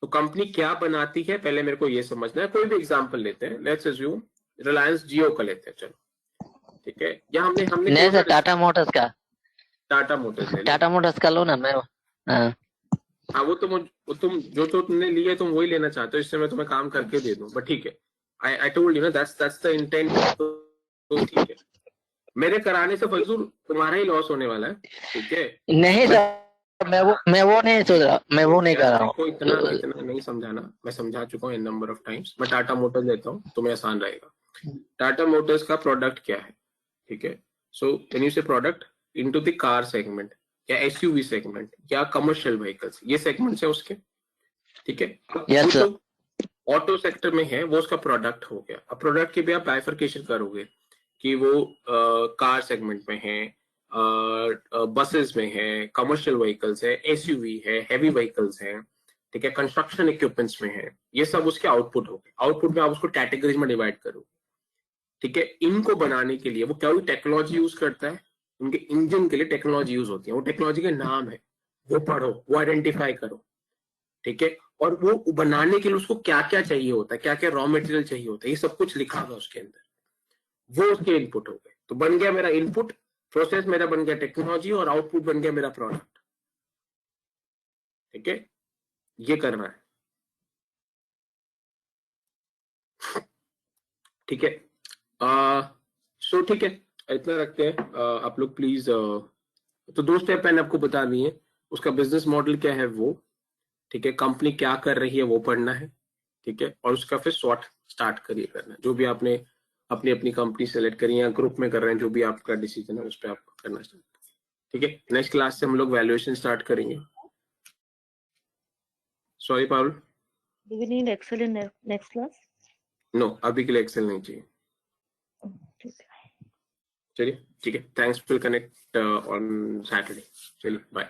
तो कंपनी क्या बनाती है पहले मेरे को ये समझना है। कोई भी एग्जांपल लेते हैं, लेट्स अज्यूम रिलायंस जियो का लेते हैं, चलो ठीक है। या हमने नहीं सर, टाटा मोटर्स का। टाटा मोटर्स ले टाटा मोटर्स का लो ना मैं। हाँ हाँ, वो तुम जो तुमने लिया तुम वही लेना चाहते हो, इससे मैं तुम्हें काम करके दे दूं, बट ठीक है। आई टोल्ड यू ना, दैट्स द इंटेंट। तो ठीक है, मेरे कराने से फजूल तुम्हारा ही लॉस होने वाला है, ठीक है। नहीं सर, मैं वो नहीं सोच रहा, मैं वो नहीं कर रहा हूँ। को इतना नहीं समझाना, मैं समझा चुका हूँ इन नंबर ऑफ टाइम्स। मैं टाटा मोटर्स लेता हूँ, तुम्हें आसान रहेगा। टाटा मोटर्स का प्रोडक्ट क्या है, ठीक है। सो व्हेन यू से product into the car segment या एसयूवी सेगमेंट या कमर्शियल व्हीकल्स, ये सेगमेंट्स है उसके, ठीक है। Yes, जो ऑटो सेक्टर में है वो उसका प्रोडक्ट हो गया। अब प्रोडक्ट के भी आप बाइफरकेशन करोगे कि वो कार सेगमेंट में है, बसेस में है, कमर्शियल व्हीकल्स है, एसयूवी है, हैवी व्हीकल्स है, ठीक है, कंस्ट्रक्शन इक्विपमेंट्स में है। ये सब उसके आउटपुट हो गए। आउटपुट में आप उसको कैटेगरीज में डिवाइड करोगे, ठीक है। इनको बनाने के लिए वो क्या टेक्नोलॉजी यूज करता है, उनके इंजन के लिए टेक्नोलॉजी यूज होती है। वो टेक्नोलॉजी के नाम है, वो पढ़ो, वो आइडेंटिफाई करो, ठीक है। और वो बनाने के लिए उसको क्या क्या चाहिए होता है, क्या क्या रॉ मटेरियल चाहिए होता है, ये सब कुछ लिखा हुआ उसके अंदर। वो उसके इनपुट हो गए। तो बन गया मेरा इनपुट, प्रोसेस मेरा बन गया टेक्नोलॉजी, और आउटपुट बन गया मेरा प्रोडक्ट, ठीक है। ये करना है, ठीक है। सो ठीक है, इतना रखते हैं। आप लोग प्लीज, तो 2 स्टेप मैंने आपको बता दिए। उसका बिजनेस मॉडल क्या है वो, ठीक है, कंपनी क्या कर रही है वो पढ़ना है, ठीक है। और उसका फिर सॉर्ट स्टार्ट करिए करना, जो भी आपने अपनी अपनी कंपनी सेलेक्ट करी या ग्रुप में कर रहे हैं, जो भी आपका डिसीजन है उस पर आप करना स्टार्ट, ठीक है। नेक्स्ट क्लास से हम लोग वैल्यूएशन स्टार्ट करेंगे। Sorry Paul, Do we need Excel in next class? No, अभी के लिए एक्सेल नहीं चाहिए। ठीक है। चलिए ठीक है, thanks, will connect on Saturday. चलिए बाय।